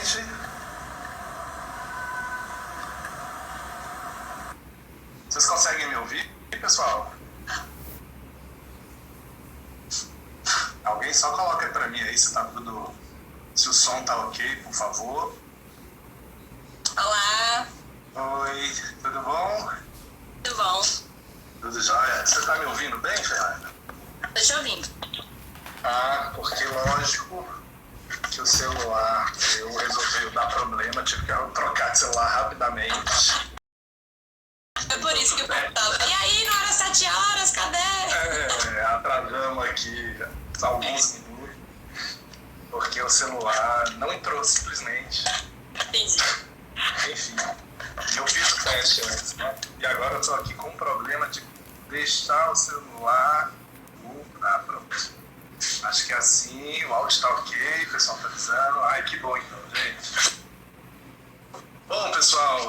gente. Vocês conseguem me ouvir, pessoal? Alguém só coloca pra mim aí se tá tudo... Se o som tá ok, por favor. Olá. Oi, tudo bom? Tudo bom. Tudo jóia? Você tá me ouvindo bem, Fernanda? Tô te ouvindo. Ah, porque lógico que o celular, eu resolvi dar problema, tive que trocar de celular rapidamente. É por isso que eu perguntava. E aí, não era 7 horas, cadê? Atrasamos aqui alguns minutos, porque o celular não entrou simplesmente. Entendi. Enfim, eu fiz o teste antes, né? E agora eu tô aqui com um problema de deixar o celular pronto. Acho que assim, o áudio tá ok, o pessoal tá avisando. Ai, que bom então, gente. Bom, pessoal,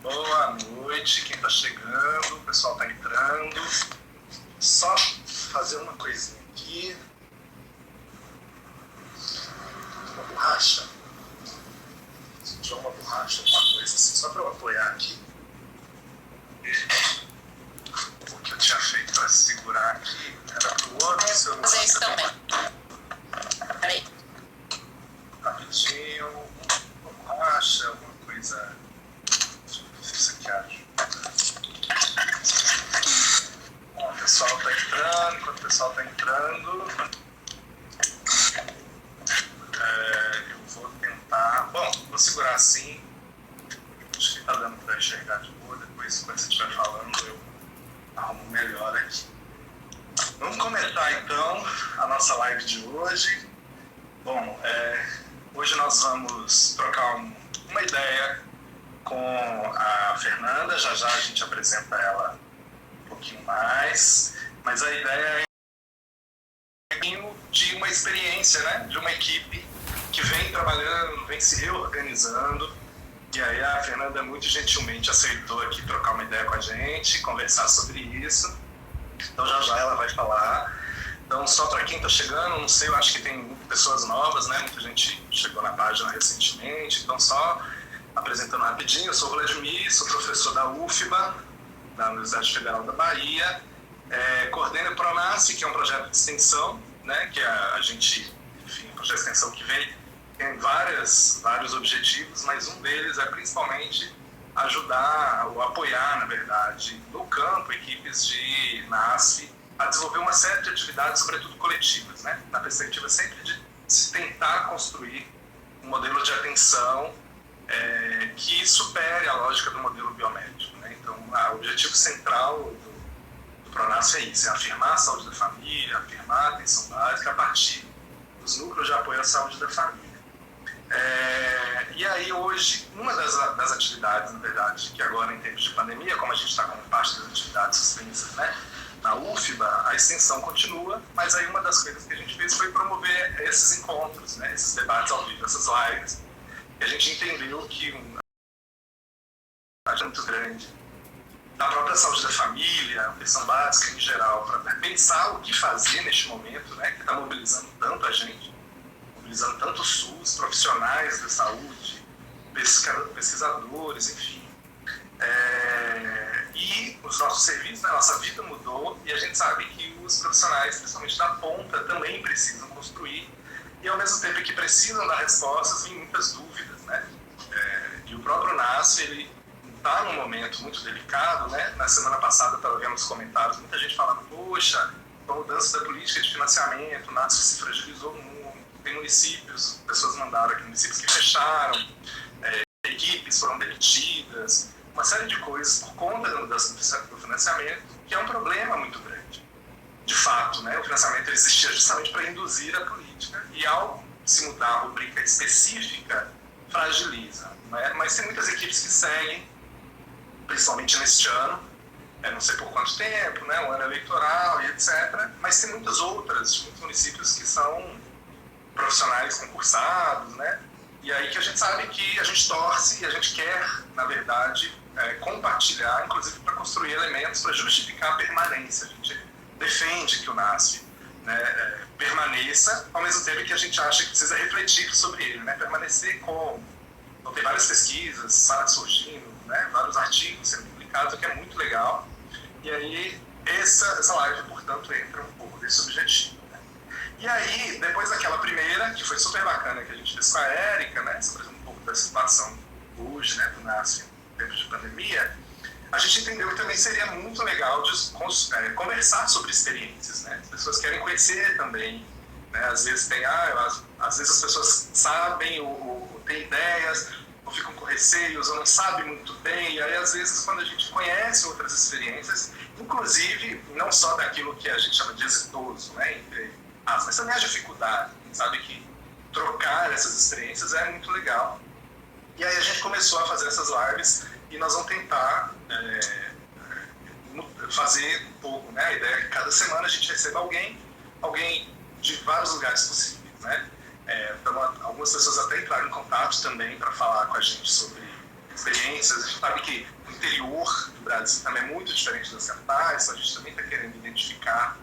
boa noite, quem tá chegando, o pessoal tá entrando. Só fazer uma coisinha aqui. Uma borracha. Deixa uma borracha, uma coisa assim, só pra eu apoiar aqui. O que eu tinha feito pra segurar aqui era pro outro celular. Fazer isso também. Peraí. Rapidinho, uma borracha, alguma coisa. Deixa eu ver se isso aqui ajuda. Bom, o pessoal tá entrando, enquanto o pessoal tá entrando, eu vou tentar. Bom, vou segurar assim. Acho que tá dando pra enxergar de boa. Depois, quando você estiver falando, eu arrumo melhor aqui. Vamos começar então a nossa live de hoje. Bom, hoje nós vamos trocar uma ideia com a Fernanda. Já já a gente apresenta ela um pouquinho mais. Mas a ideia é de uma experiência, né? De uma equipe que vem trabalhando, vem se reorganizando. E aí a Fernanda muito gentilmente aceitou aqui trocar uma ideia com a gente, conversar sobre isso. Então já já ela vai falar. Então só para quem está chegando, não sei, eu acho que tem pessoas novas, né? Muita gente chegou na página recentemente. Então só apresentando rapidinho, eu sou o Vladimir, sou professor da UFBA, da Universidade Federal da Bahia. Coordeno o Pronasce, que é um projeto de extensão, né? Que a gente, enfim, um projeto de extensão que tem vários objetivos, mas um deles é principalmente ajudar ou apoiar, na verdade, no campo, equipes de NASF a desenvolver uma série de atividades, sobretudo coletivas, né? Na perspectiva sempre de se tentar construir um modelo de atenção que supere a lógica do modelo biomédico, né? Então, o objetivo central do Pronasf é isso, é afirmar a saúde da família, afirmar a atenção básica a partir dos núcleos de apoio à saúde da família. E aí hoje, uma das atividades, na verdade, que agora em tempos de pandemia, como a gente está com parte das atividades suspensas, né, na UFBA, a extensão continua, mas aí uma das coisas que a gente fez foi promover esses encontros, né, esses debates ao vivo, essas lives, e a gente entendeu que uma muito grande da própria saúde da família, a atenção básica em geral, para pensar o que fazer neste momento, né, que está mobilizando tanto a gente, mobilizando tanto o SUS, profissionais da saúde, pesquisadores, enfim. E os nossos serviços, né, nossa vida mudou e a gente sabe que os profissionais, principalmente da ponta, também precisam construir e ao mesmo tempo que precisam dar respostas, vêm muitas dúvidas, né? E o próprio NASF, ele está num momento muito delicado, né? Na semana passada, estava vendo os comentários, muita gente falando, poxa, com a mudança da política de financiamento, o NASF se fragilizou muito. Tem municípios, pessoas mandaram aqui, municípios que fecharam, equipes foram demitidas, uma série de coisas por conta da mudança do financiamento, que é um problema muito grande. De fato, né, o financiamento existia justamente para induzir a política, e ao se mudar a rubrica específica, fragiliza. Né? Mas tem muitas equipes que seguem, principalmente neste ano, não sei por quanto tempo, né, um ano eleitoral e etc. Mas tem muitas outras, muitos municípios que são profissionais concursados, né? E aí que a gente sabe que a gente torce e a gente quer, na verdade, compartilhar, inclusive para construir elementos para justificar a permanência. A gente defende que o NASF né, permaneça, ao mesmo tempo que a gente acha que precisa refletir sobre ele, né? Permanecer como? Então tem várias pesquisas surgindo, né? Vários artigos sendo publicados, o que é muito legal. E aí essa live, portanto, entra um pouco desse objetivo. Né? E aí, depois daquela primeira, que foi super bacana, que a gente fez com a Érica, né? Sobre um pouco da situação hoje, né, do NASF em tempos de pandemia, a gente entendeu que também seria muito legal conversar sobre experiências, né? As pessoas querem conhecer também, né? Às vezes às vezes as pessoas sabem ou têm ideias, ou ficam com receios, ou não sabem muito bem, e aí às vezes quando a gente conhece outras experiências, inclusive não só daquilo que a gente chama de exitoso, né? Mas também a dificuldade, a gente sabe que trocar essas experiências é muito legal. E aí a gente começou a fazer essas lives e nós vamos tentar fazer um pouco, né? A ideia é que cada semana a gente receba alguém de vários lugares possíveis, né? Então, algumas pessoas até entraram em contato também para falar com a gente sobre experiências. A gente sabe que o interior do Brasil também é muito diferente das capitais, então a gente também está querendo identificar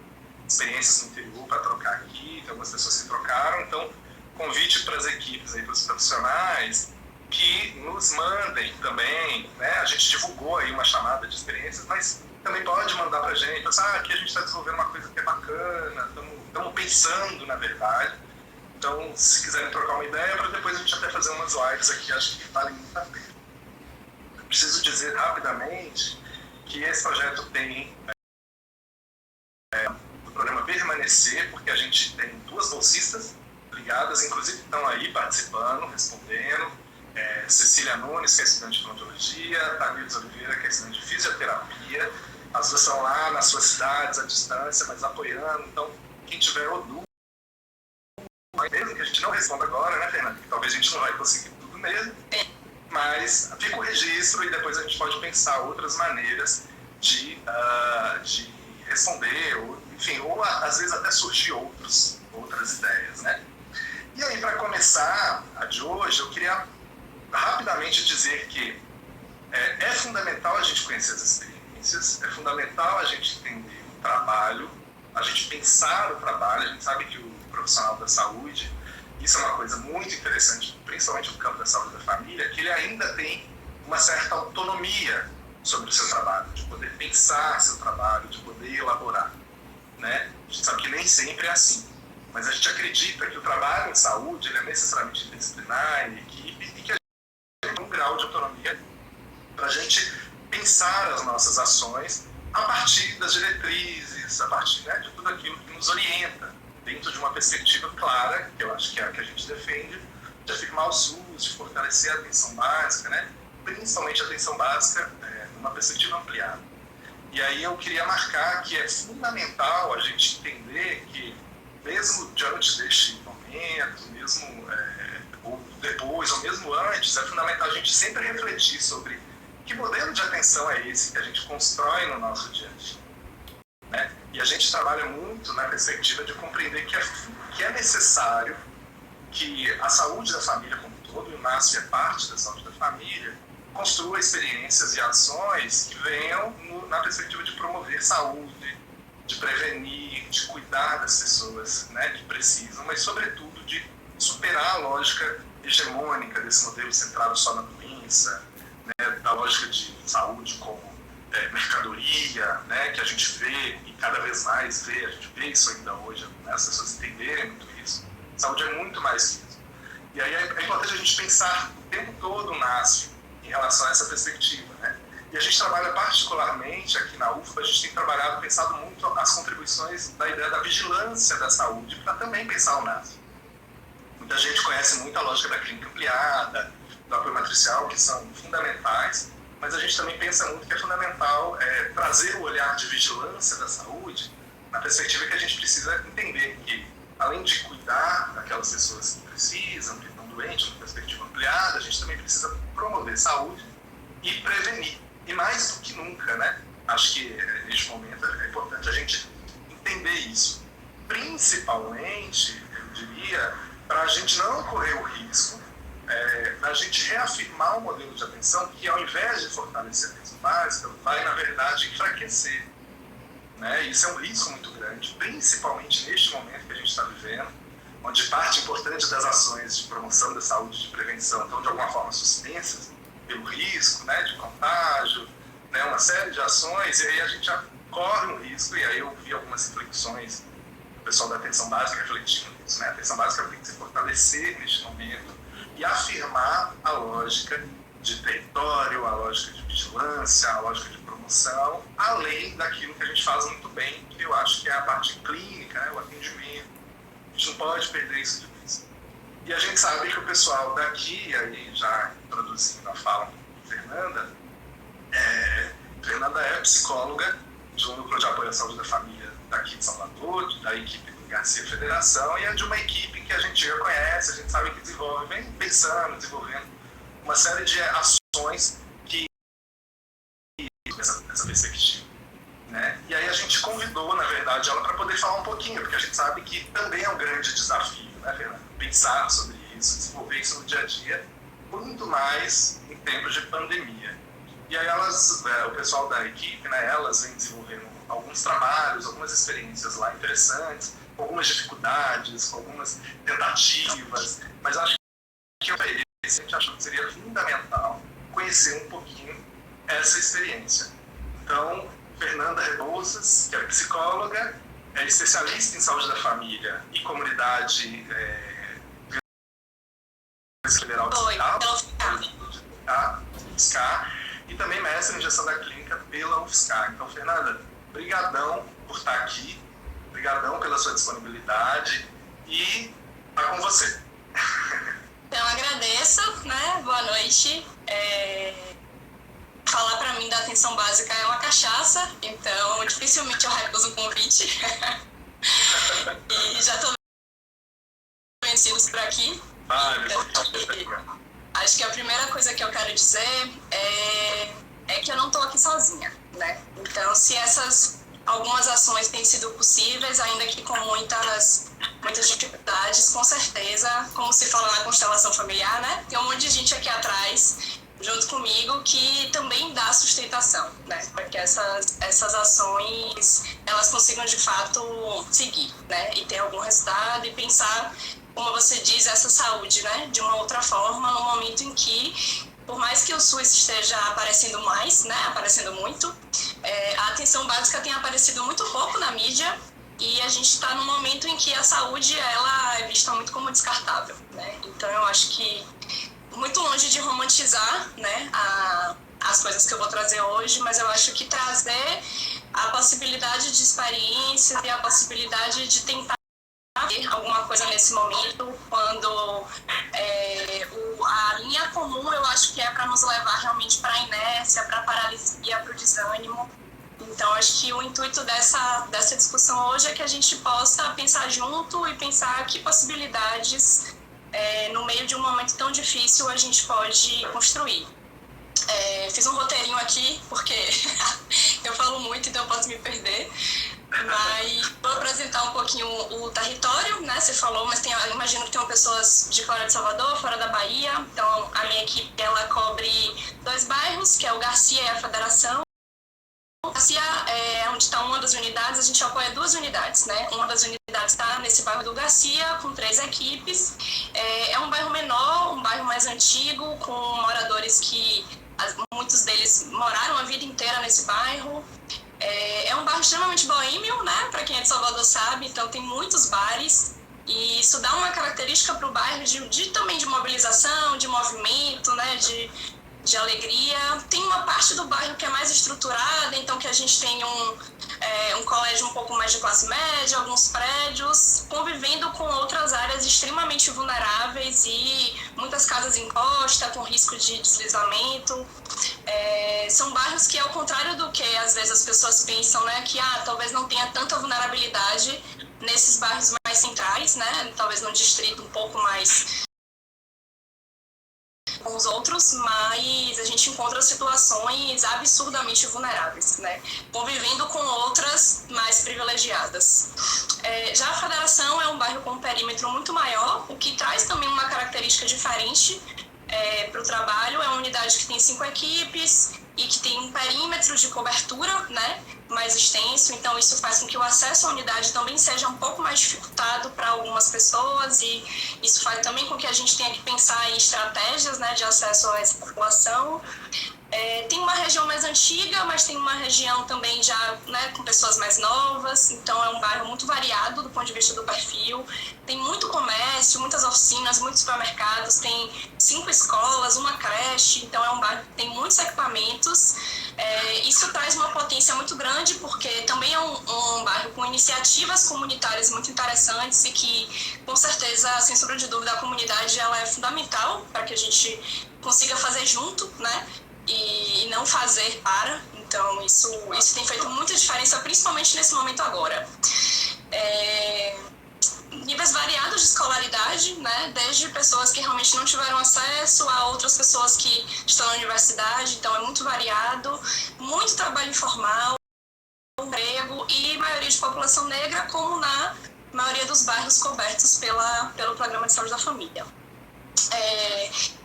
experiências no interior para trocar aqui. Tem algumas pessoas que trocaram, então convite para as equipes, para os profissionais, que nos mandem também, né? A gente divulgou aí uma chamada de experiências, mas também pode mandar para a gente, aqui a gente está desenvolvendo uma coisa que é bacana, estamos pensando, na verdade. Então, se quiserem trocar uma ideia, para depois a gente até fazer umas lives aqui, acho que vale muito a pena. Eu preciso dizer rapidamente que esse projeto tem o programa Permanecer, porque a gente tem 2 bolsistas ligadas, inclusive estão aí participando, respondendo. Cecília Nunes, que é estudante de fonoaudiologia, Tamires Oliveira, que é estudante de fisioterapia. As 2 estão lá nas suas cidades, à distância, mas apoiando. Então, quem tiver o dúvida, mesmo que a gente não responda agora, né, Fernanda? Que talvez a gente não vai conseguir tudo mesmo. Mas fica o registro e depois a gente pode pensar outras maneiras de responder, ou, enfim, ou às vezes até surgir outras ideias, né? E aí, para começar a de hoje, eu queria rapidamente dizer que é fundamental a gente conhecer as experiências, é fundamental a gente entender o trabalho, a gente pensar o trabalho. A gente sabe que o profissional da saúde, isso é uma coisa muito interessante, principalmente no campo da saúde da família, que ele ainda tem uma certa autonomia sobre o seu trabalho, de poder pensar seu trabalho, de poder elaborar, né? A gente sabe que nem sempre é assim, mas a gente acredita que o trabalho em saúde ele é necessariamente interdisciplinar, em equipe, e que a gente tem um grau de autonomia para a gente pensar as nossas ações a partir das diretrizes, a partir, né, de tudo aquilo que nos orienta, dentro de uma perspectiva clara, que eu acho que é a que a gente defende, de afirmar o SUS, de fortalecer a atenção básica, né? Principalmente a atenção básica numa perspectiva ampliada. E aí eu queria marcar que é fundamental a gente entender que, mesmo diante deste momento, mesmo ou depois, ou mesmo antes, é fundamental a gente sempre refletir sobre que modelo de atenção é esse que a gente constrói no nosso dia a dia. Né? E a gente trabalha muito na perspectiva de compreender que é necessário que a saúde da família como um todo, e o NASF é parte da saúde da família, construa experiências e ações que venham na perspectiva de promover saúde, de prevenir, de cuidar das pessoas, né, que precisam, mas sobretudo de superar a lógica hegemônica desse modelo centrado só na doença, né, da lógica de saúde como mercadoria, né, que a gente vê e cada vez mais vê, a gente vê isso ainda hoje, né, as pessoas entenderem muito isso. Saúde é muito mais que isso. E aí é importante a gente pensar o tempo todo o NASF em relação a essa perspectiva, né? E a gente trabalha particularmente aqui na UFBA, a gente tem trabalhado, pensado muito as contribuições da ideia da vigilância da saúde para também pensar o NASF. Muita gente conhece muito a lógica da clínica ampliada, do apoio matricial, que são fundamentais, mas a gente também pensa muito que é fundamental trazer o olhar de vigilância da saúde na perspectiva que a gente precisa entender que, além de cuidar daquelas pessoas que precisam, que estão doentes, numa perspectiva ampliada, a gente também precisa promover saúde e prevenir. E mais do que nunca, né? Acho que neste momento é importante a gente entender isso. Principalmente, eu diria, para a gente não correr o risco da gente reafirmar um modelo de atenção que, ao invés de fortalecer a atenção básica, vai, na verdade, enfraquecer. né? Isso é um risco muito grande, principalmente neste momento que a gente está vivendo, onde parte importante das ações de promoção da saúde e de prevenção estão de alguma forma suspensas pelo risco, né, de contágio, né, uma série de ações, e aí a gente já corre um risco, e aí eu vi algumas reflexões do pessoal da atenção básica refletindo isso, né? A atenção básica tem que se fortalecer neste momento e afirmar a lógica de território, a lógica de vigilância, a lógica de promoção, além daquilo que a gente faz muito bem, que eu acho que é a parte clínica, né, o atendimento. A gente não pode perder isso de vista. E a gente sabe que o pessoal daqui, aí já introduzindo a fala de Fernanda, Fernanda é psicóloga de um núcleo de apoio à saúde da família daqui de Salvador, da equipe do Garcia Federação, e é de uma equipe que a gente já conhece, a gente sabe que desenvolve, vem pensando, desenvolvendo uma série de ações que essa perspectiva. Né? E aí a gente convidou, na verdade, ela para poder falar um pouquinho, porque a gente sabe que também é um grande desafio, né, Fernanda? Pensar sobre isso, desenvolver isso no dia a dia, muito mais em tempos de pandemia. E aí o pessoal da equipe, né, elas vêm desenvolvendo alguns trabalhos, algumas experiências lá interessantes, com algumas dificuldades, com algumas tentativas, mas acho que a gente achou que seria fundamental conhecer um pouquinho essa experiência. Então, Fernanda Rebouças, que é psicóloga, é especialista em saúde da família e comunidade federal de UFSCar, e também mestre em gestão da clínica pela UFSCar. Então, Fernanda, brigadão por estar aqui, brigadão pela sua disponibilidade e tá com você. Então, agradeço, né? Boa noite. Falar para mim da atenção básica é uma cachaça, então dificilmente eu recuso o convite. E já estou vencidos por aqui. Então, acho que a primeira coisa que eu quero dizer é que eu não estou aqui sozinha, né? Então, se algumas ações têm sido possíveis, ainda que com muitas dificuldades, com certeza, como se fala na constelação familiar, né? Tem um monte de gente aqui atrás, junto comigo, que também dá sustentação, né? Para que essas ações, elas consigam, de fato, seguir, né? E ter algum resultado e pensar, como você diz, essa saúde, né? De uma outra forma, no momento em que, por mais que o SUS esteja aparecendo mais, né? Aparecendo muito, a atenção básica tem aparecido muito pouco na mídia e a gente está num momento em que a saúde, ela é vista muito como descartável, né? Então, eu acho que, muito longe de romantizar, né, as coisas que eu vou trazer hoje, mas eu acho que trazer a possibilidade de experiência e a possibilidade de tentar ter alguma coisa nesse momento, quando a linha comum eu acho que é para nos levar realmente para a inércia, para a paralisia, para o desânimo. Então, acho que o intuito dessa discussão hoje é que a gente possa pensar junto e pensar que possibilidades, no meio de um momento tão difícil, a gente pode construir. Fiz um roteirinho aqui, porque eu falo muito, então eu posso me perder. Mas vou apresentar um pouquinho o território, né? Você falou, mas imagino que tem pessoas de fora de Salvador, fora da Bahia. Então, a minha equipe, ela cobre 2 bairros, que é o Garcia e a Federação. Garcia é onde está uma das unidades, a gente apoia 2 unidades, né? Uma das unidades está nesse bairro do Garcia, com 3 equipes. É um bairro menor, um bairro mais antigo, com moradores que muitos deles moraram a vida inteira nesse bairro. É um bairro extremamente boêmio, né? Para quem é de Salvador sabe, então tem muitos bares. E isso dá uma característica para o bairro também de mobilização, de movimento, né? De alegria. Tem uma parte do bairro que é mais estruturada, então que a gente tem um colégio um pouco mais de classe média, alguns prédios, convivendo com outras áreas extremamente vulneráveis e muitas casas em costa, com risco de deslizamento. São bairros que, ao contrário do que às vezes as pessoas pensam, né, que talvez não tenha tanta vulnerabilidade nesses bairros mais centrais, né, talvez num distrito um pouco mais com os outros, mas a gente encontra situações absurdamente vulneráveis, né? Convivendo com outras mais privilegiadas. Já a Federação é um bairro com um perímetro muito maior, o que traz também uma característica diferente, para o trabalho. É uma unidade que tem 5 equipes e que tem um perímetro de cobertura, né, mais extenso, então isso faz com que o acesso à unidade também seja um pouco mais dificultado para algumas pessoas, e isso faz também com que a gente tenha que pensar em estratégias, né, de acesso a essa população. Tem uma região mais antiga, mas tem uma região também já, né, com pessoas mais novas, então é um bairro muito variado do ponto de vista do perfil. Tem muito comércio, muitas oficinas, muitos supermercados, tem 5 escolas, uma creche, então é um bairro que tem muitos equipamentos. Isso traz uma potência muito grande, porque também é um bairro com iniciativas comunitárias muito interessantes e que, com certeza, sem sombra de dúvida, a comunidade ela é fundamental para que a gente consiga fazer junto, né? E não fazer para. Então, isso tem feito muita diferença, principalmente nesse momento agora. Níveis variados de escolaridade, né? Desde pessoas que realmente não tiveram acesso a outras pessoas que estão na universidade, então é muito variado, muito trabalho informal, emprego e maioria de população negra, como na maioria dos bairros cobertos pelo Programa de Saúde da Família.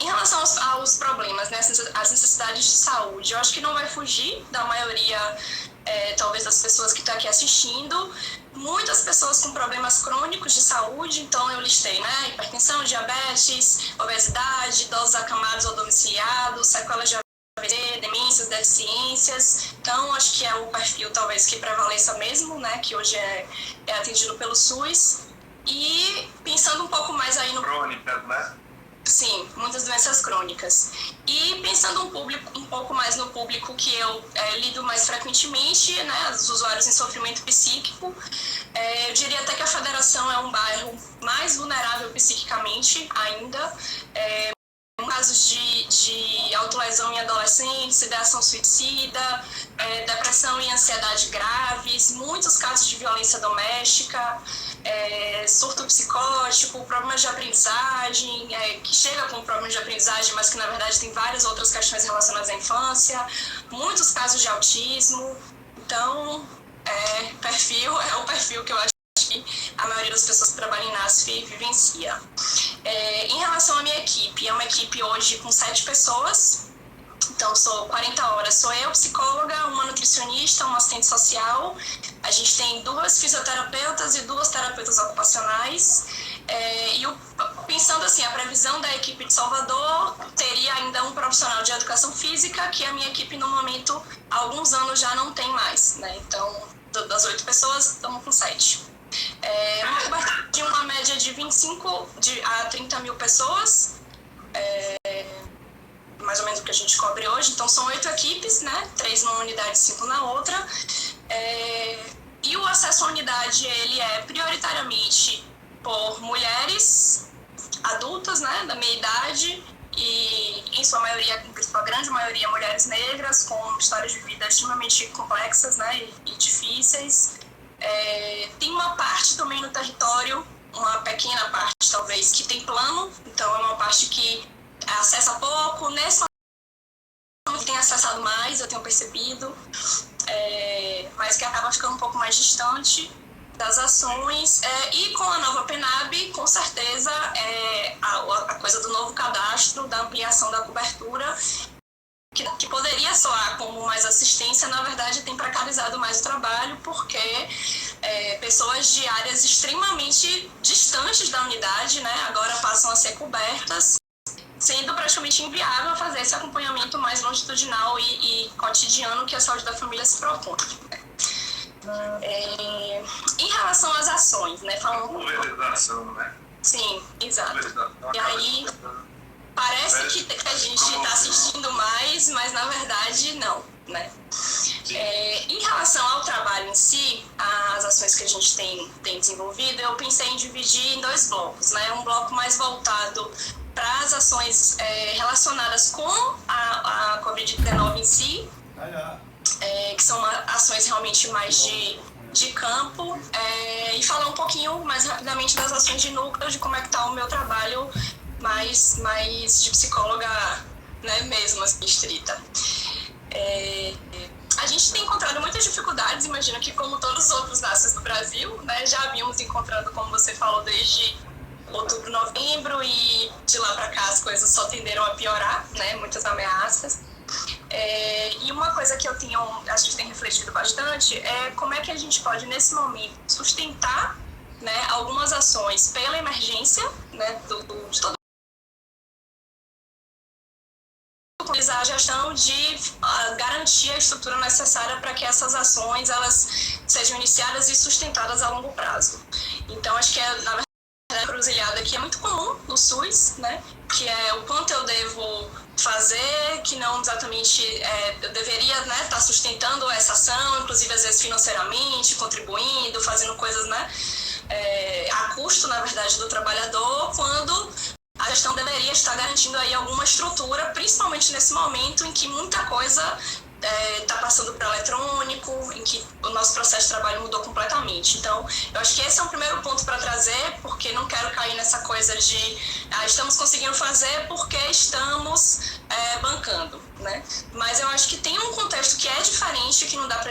Em relação aos problemas, né, as necessidades de saúde, eu acho que não vai fugir da maioria, talvez, das pessoas que estão aqui assistindo. Muitas pessoas com problemas crônicos de saúde, então eu listei, né, hipertensão, diabetes, obesidade, idosos acamados ou domiciliados, sequelas de AVC, demências, deficiências. Então, acho que é o perfil, talvez, que prevaleça mesmo, né, que hoje é atendido pelo SUS. E pensando um pouco mais aí no... Crônicas, né? Sim, muitas doenças crônicas. E pensando um pouco mais no público que eu lido mais frequentemente, né, os usuários em sofrimento psíquico, eu diria até que a Federação é um bairro mais vulnerável psiquicamente ainda. Casos de autolesão em adolescentes, ideação suicida, depressão e ansiedade graves, muitos casos de violência doméstica, surto psicótico, problemas de aprendizagem, que chega com problemas de aprendizagem, mas que na verdade tem várias outras questões relacionadas à infância, muitos casos de autismo. Então, perfil é o perfil que eu acho que a maioria das pessoas que trabalham em NASF vivencia. Em relação à minha equipe, é uma equipe hoje com 7 pessoas, então sou 40 horas, sou eu, psicóloga, uma nutricionista, uma assistente social, a gente tem 2 fisioterapeutas e 2 terapeutas ocupacionais, pensando assim, a previsão da equipe de Salvador teria ainda um profissional de educação física, que a minha equipe no momento, há alguns anos já não tem mais, né? Então, das 8 pessoas, estamos com 7. Uma cobertura de uma média de 25 a 30 mil pessoas, mais ou menos o que a gente cobre hoje. Então são 8 equipes, né? 3 numa unidade e 5 na outra. E o acesso à unidade, ele é prioritariamente por mulheres adultas, né, da meia idade, e em sua maioria, em sua grande maioria, mulheres negras com histórias de vida extremamente complexas, né, e difíceis. Tem uma parte também no território, uma pequena parte talvez, que tem plano, então é uma parte que acessa pouco. Nesse momento tem acessado mais, eu tenho percebido, mas que acaba ficando um pouco mais distante das ações. E com a nova PENAB, com certeza, a coisa do novo cadastro, da ampliação da cobertura, que poderia soar como mais assistência, na verdade tem precarizado mais o trabalho, porque pessoas de áreas extremamente distantes da unidade, né, agora passam a ser cobertas, sendo praticamente inviável fazer esse acompanhamento mais longitudinal e cotidiano que a saúde da família se propõe. Em relação às ações, né, falando... Pulverização, né? Sim, exato. E aí... Parece que a gente está assistindo mais, mas na verdade não, né? Em relação ao trabalho em si, as ações que a gente tem desenvolvido, eu pensei em dividir em 2 blocos, né? Um bloco mais voltado para as ações relacionadas com a Covid-19 em si, que são ações realmente mais de campo, e falar um pouquinho mais rapidamente das ações de núcleo, de como é que está o meu trabalho mais de psicóloga, né, mesmo, assim, estrita. A gente tem encontrado muitas dificuldades, imagino que como todos os outros NASFs do Brasil, né, já vimos encontrando, como você falou, desde outubro, novembro, e de lá para cá as coisas só tenderam a piorar, né? Muitas ameaças. E uma coisa que a gente tem refletido bastante é como é que a gente pode, nesse momento, sustentar, né, algumas ações pela emergência, né, de todo a gestão de garantir a estrutura necessária para que essas ações elas sejam iniciadas e sustentadas a longo prazo. Então, acho que na verdade, a encruzilhada que é muito comum no SUS, né, que é o quanto eu devo fazer, que não exatamente eu deveria, né, estar sustentando essa ação, inclusive às vezes financeiramente, contribuindo, fazendo coisas, né, a custo, na verdade, do trabalhador, quando a gestão deveria estar garantindo aí alguma estrutura, principalmente nesse momento em que muita coisa está passando para o eletrônico, em que o nosso processo de trabalho mudou completamente. Então, eu acho que esse é um primeiro ponto para trazer, porque não quero cair nessa coisa de estamos conseguindo fazer porque estamos bancando, né? Mas eu acho que tem um contexto que é diferente, que não dá para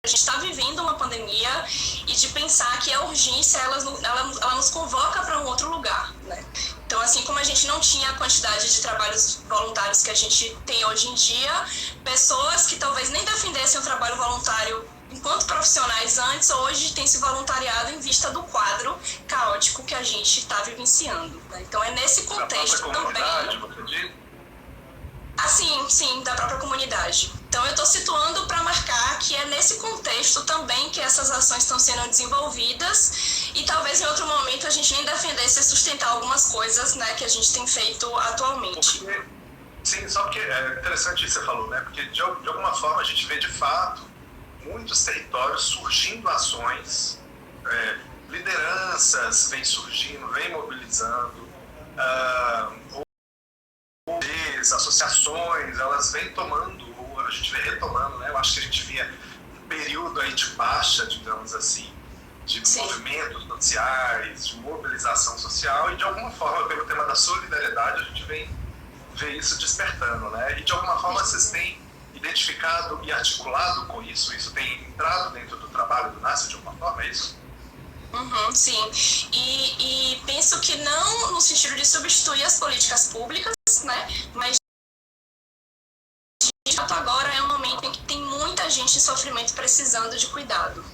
a gente está vivendo uma pandemia e de pensar que a urgência ela nos convoca para um outro lugar, né? Então, assim como a gente não tinha a quantidade de trabalhos voluntários que a gente tem hoje em dia, pessoas que talvez nem defendessem o trabalho voluntário enquanto profissionais antes, hoje têm se voluntariado em vista do quadro caótico que a gente está vivenciando, né? Então, é nesse contexto também... Sim, da própria comunidade. Então, eu estou situando para marcar que é nesse contexto também que essas ações estão sendo desenvolvidas e talvez em outro momento a gente nem defendesse sustentar algumas coisas, né, que a gente tem feito atualmente. Sim, só que é interessante isso que você falou, né? Porque de alguma forma a gente vê de fato muitos territórios surgindo ações, lideranças vêm surgindo, vêm mobilizando, associações, elas vêm tomando, ou a gente vem retomando, né? Eu acho que a gente via um período aí de baixa, digamos assim, de Sim. movimentos sociais, de mobilização social, e de alguma forma, pelo tema da solidariedade, a gente vem ver isso despertando, né? E de alguma forma vocês têm identificado e articulado com isso? Isso tem entrado dentro do trabalho do NASF de alguma forma, é isso? Sim, e penso que não no sentido de substituir as políticas públicas, né? Mas de fato agora é um momento em que tem muita gente em sofrimento precisando de cuidado.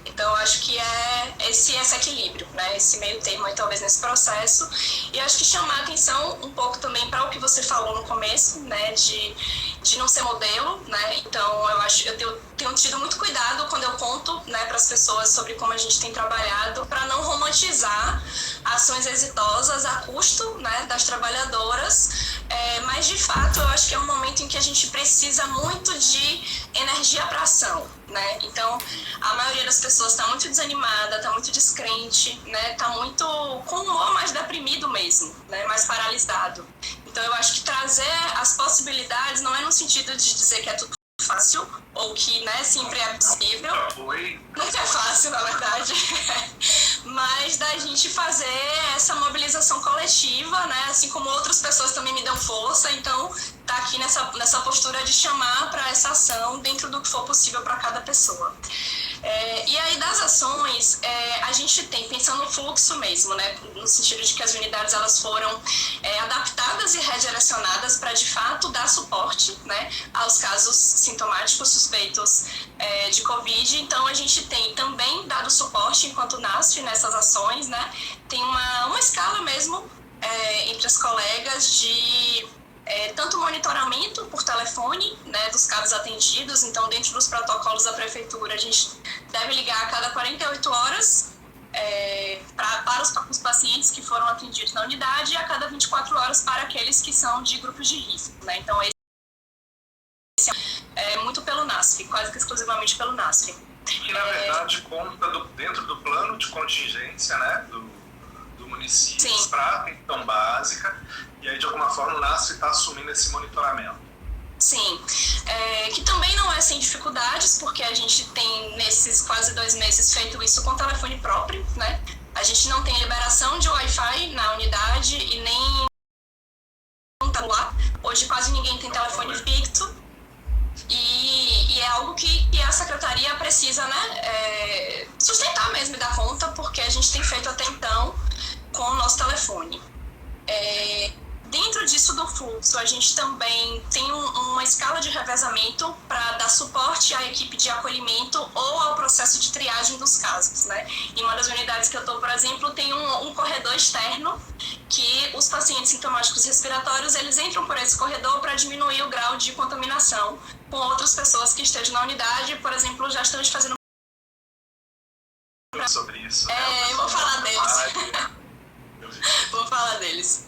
Então, eu acho que é esse equilíbrio, né? Esse meio termo aí, talvez, nesse processo. E acho que chamar a atenção um pouco também para o que você falou no começo, né? De não ser modelo, né? Então, eu tenho tido muito cuidado quando eu conto, né, para as pessoas sobre como a gente tem trabalhado, para não romantizar ações exitosas a custo, né, das trabalhadoras. Mas, de fato, eu acho que é um momento em que a gente precisa muito de energia para ação, né? Então, a maioria das pessoas está muito desanimada, está muito descrente, né? Está muito com o humor mais deprimido mesmo, né? Mais paralisado. Então, eu acho que trazer as possibilidades não é no sentido de dizer que é tudo fácil ou que, né, sempre é possível. Nunca é fácil, na verdade. Mas da gente fazer essa mobilização coletiva, né? Assim como outras pessoas também me dão força, então tá aqui nessa postura de chamar para essa ação dentro do que for possível para cada pessoa. E aí das ações, a gente tem, pensando no fluxo mesmo, né, no sentido de que as unidades elas foram adaptadas e redirecionadas para de fato dar suporte, né, aos casos sintomáticos suspeitos de Covid. Então a gente tem também dado suporte enquanto NASF nessas ações, né, tem uma escala mesmo entre as colegas de tanto monitoramento por telefone, né, dos casos atendidos. Então, dentro dos protocolos da prefeitura, a gente deve ligar a cada 48 horas para os pacientes que foram atendidos na unidade e a cada 24 horas para aqueles que são de grupos de risco, né? Então, esse é muito pelo NASF, quase que exclusivamente pelo NASF. Que, na verdade, conta dentro do plano de contingência, né, do município para a atenção básica, e aí de alguma forma o NASF está assumindo esse monitoramento. Sim, que também não é sem dificuldades, porque a gente tem nesses quase 2 meses feito isso com telefone próprio, né? A gente não tem liberação de Wi-Fi na unidade e nem celular. Hoje quase ninguém tem telefone fixo. E é algo que a secretaria precisa, né, sustentar mesmo e dar conta, porque a gente tem feito até então com o nosso telefone. Dentro disso do fluxo, a gente também tem uma escala de revezamento para dar suporte à equipe de acolhimento ou ao processo de triagem dos casos, né? Em uma das unidades que eu estou, por exemplo, tem um corredor externo que os pacientes sintomáticos respiratórios, eles entram por esse corredor para diminuir o grau de contaminação com outras pessoas que estejam na unidade. Por exemplo, já estamos fazendo sobre isso. Eu vou falar deles. Vou falar deles.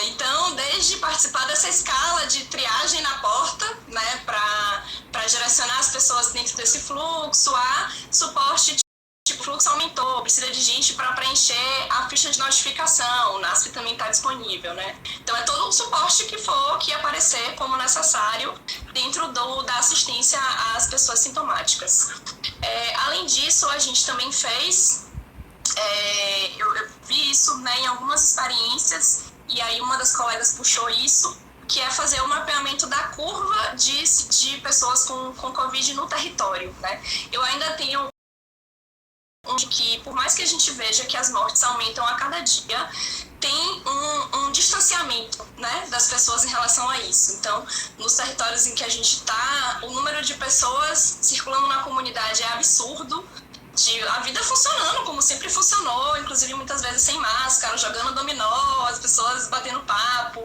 Então, desde participar dessa escala de triagem na porta, né, para direcionar as pessoas dentro desse fluxo, a suporte tipo, o fluxo aumentou, precisa de gente para preencher a ficha de notificação, o NASF também está disponível, né? Então, é todo o suporte que aparecer como necessário dentro da assistência às pessoas sintomáticas. Além disso, a gente também fez, eu vi isso, né, em algumas experiências, e aí uma das colegas puxou isso, que é fazer o mapeamento da curva de pessoas com Covid no território, né? Eu ainda tenho que, por mais que a gente veja que as mortes aumentam a cada dia, tem um distanciamento, né, das pessoas em relação a isso. Então, nos territórios em que a gente está, o número de pessoas circulando na comunidade é absurdo, a vida funcionando como sempre funcionou, inclusive muitas vezes sem máscara, jogando dominó, as pessoas batendo papo.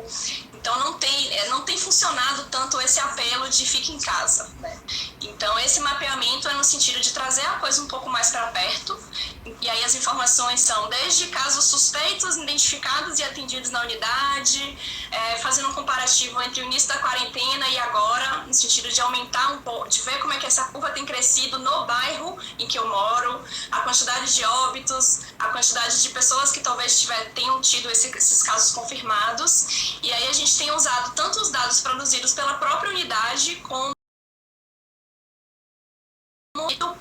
Então não tem funcionado tanto esse apelo de fique em casa, né? Então esse mapeamento é no sentido de trazer a coisa um pouco mais para perto, e aí as informações são desde casos suspeitos, identificados e atendidos na unidade, fazendo um comparativo entre o início da quarentena e agora, no sentido de aumentar um pouco, de ver como é que essa curva tem crescido no bairro em que eu moro, a quantidade de óbitos, a quantidade de pessoas que talvez tenham tido esses casos confirmados, e aí a gente tem usado tanto os dados produzidos pela própria unidade como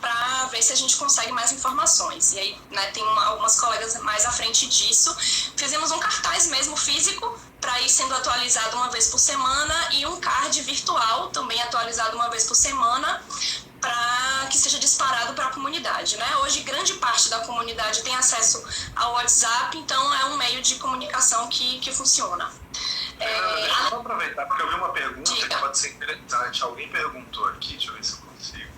para ver se a gente consegue mais informações. E aí, né, tem algumas colegas mais à frente disso. Fizemos um cartaz mesmo físico para ir sendo atualizado uma vez por semana e um card virtual também atualizado uma vez por semana para que seja disparado para a comunidade, né? Hoje, grande parte da comunidade tem acesso ao WhatsApp, então é um meio de comunicação que funciona. Deixa eu aproveitar, porque eu vi uma pergunta que pode ser interessante. Alguém perguntou aqui, deixa eu ver se eu consigo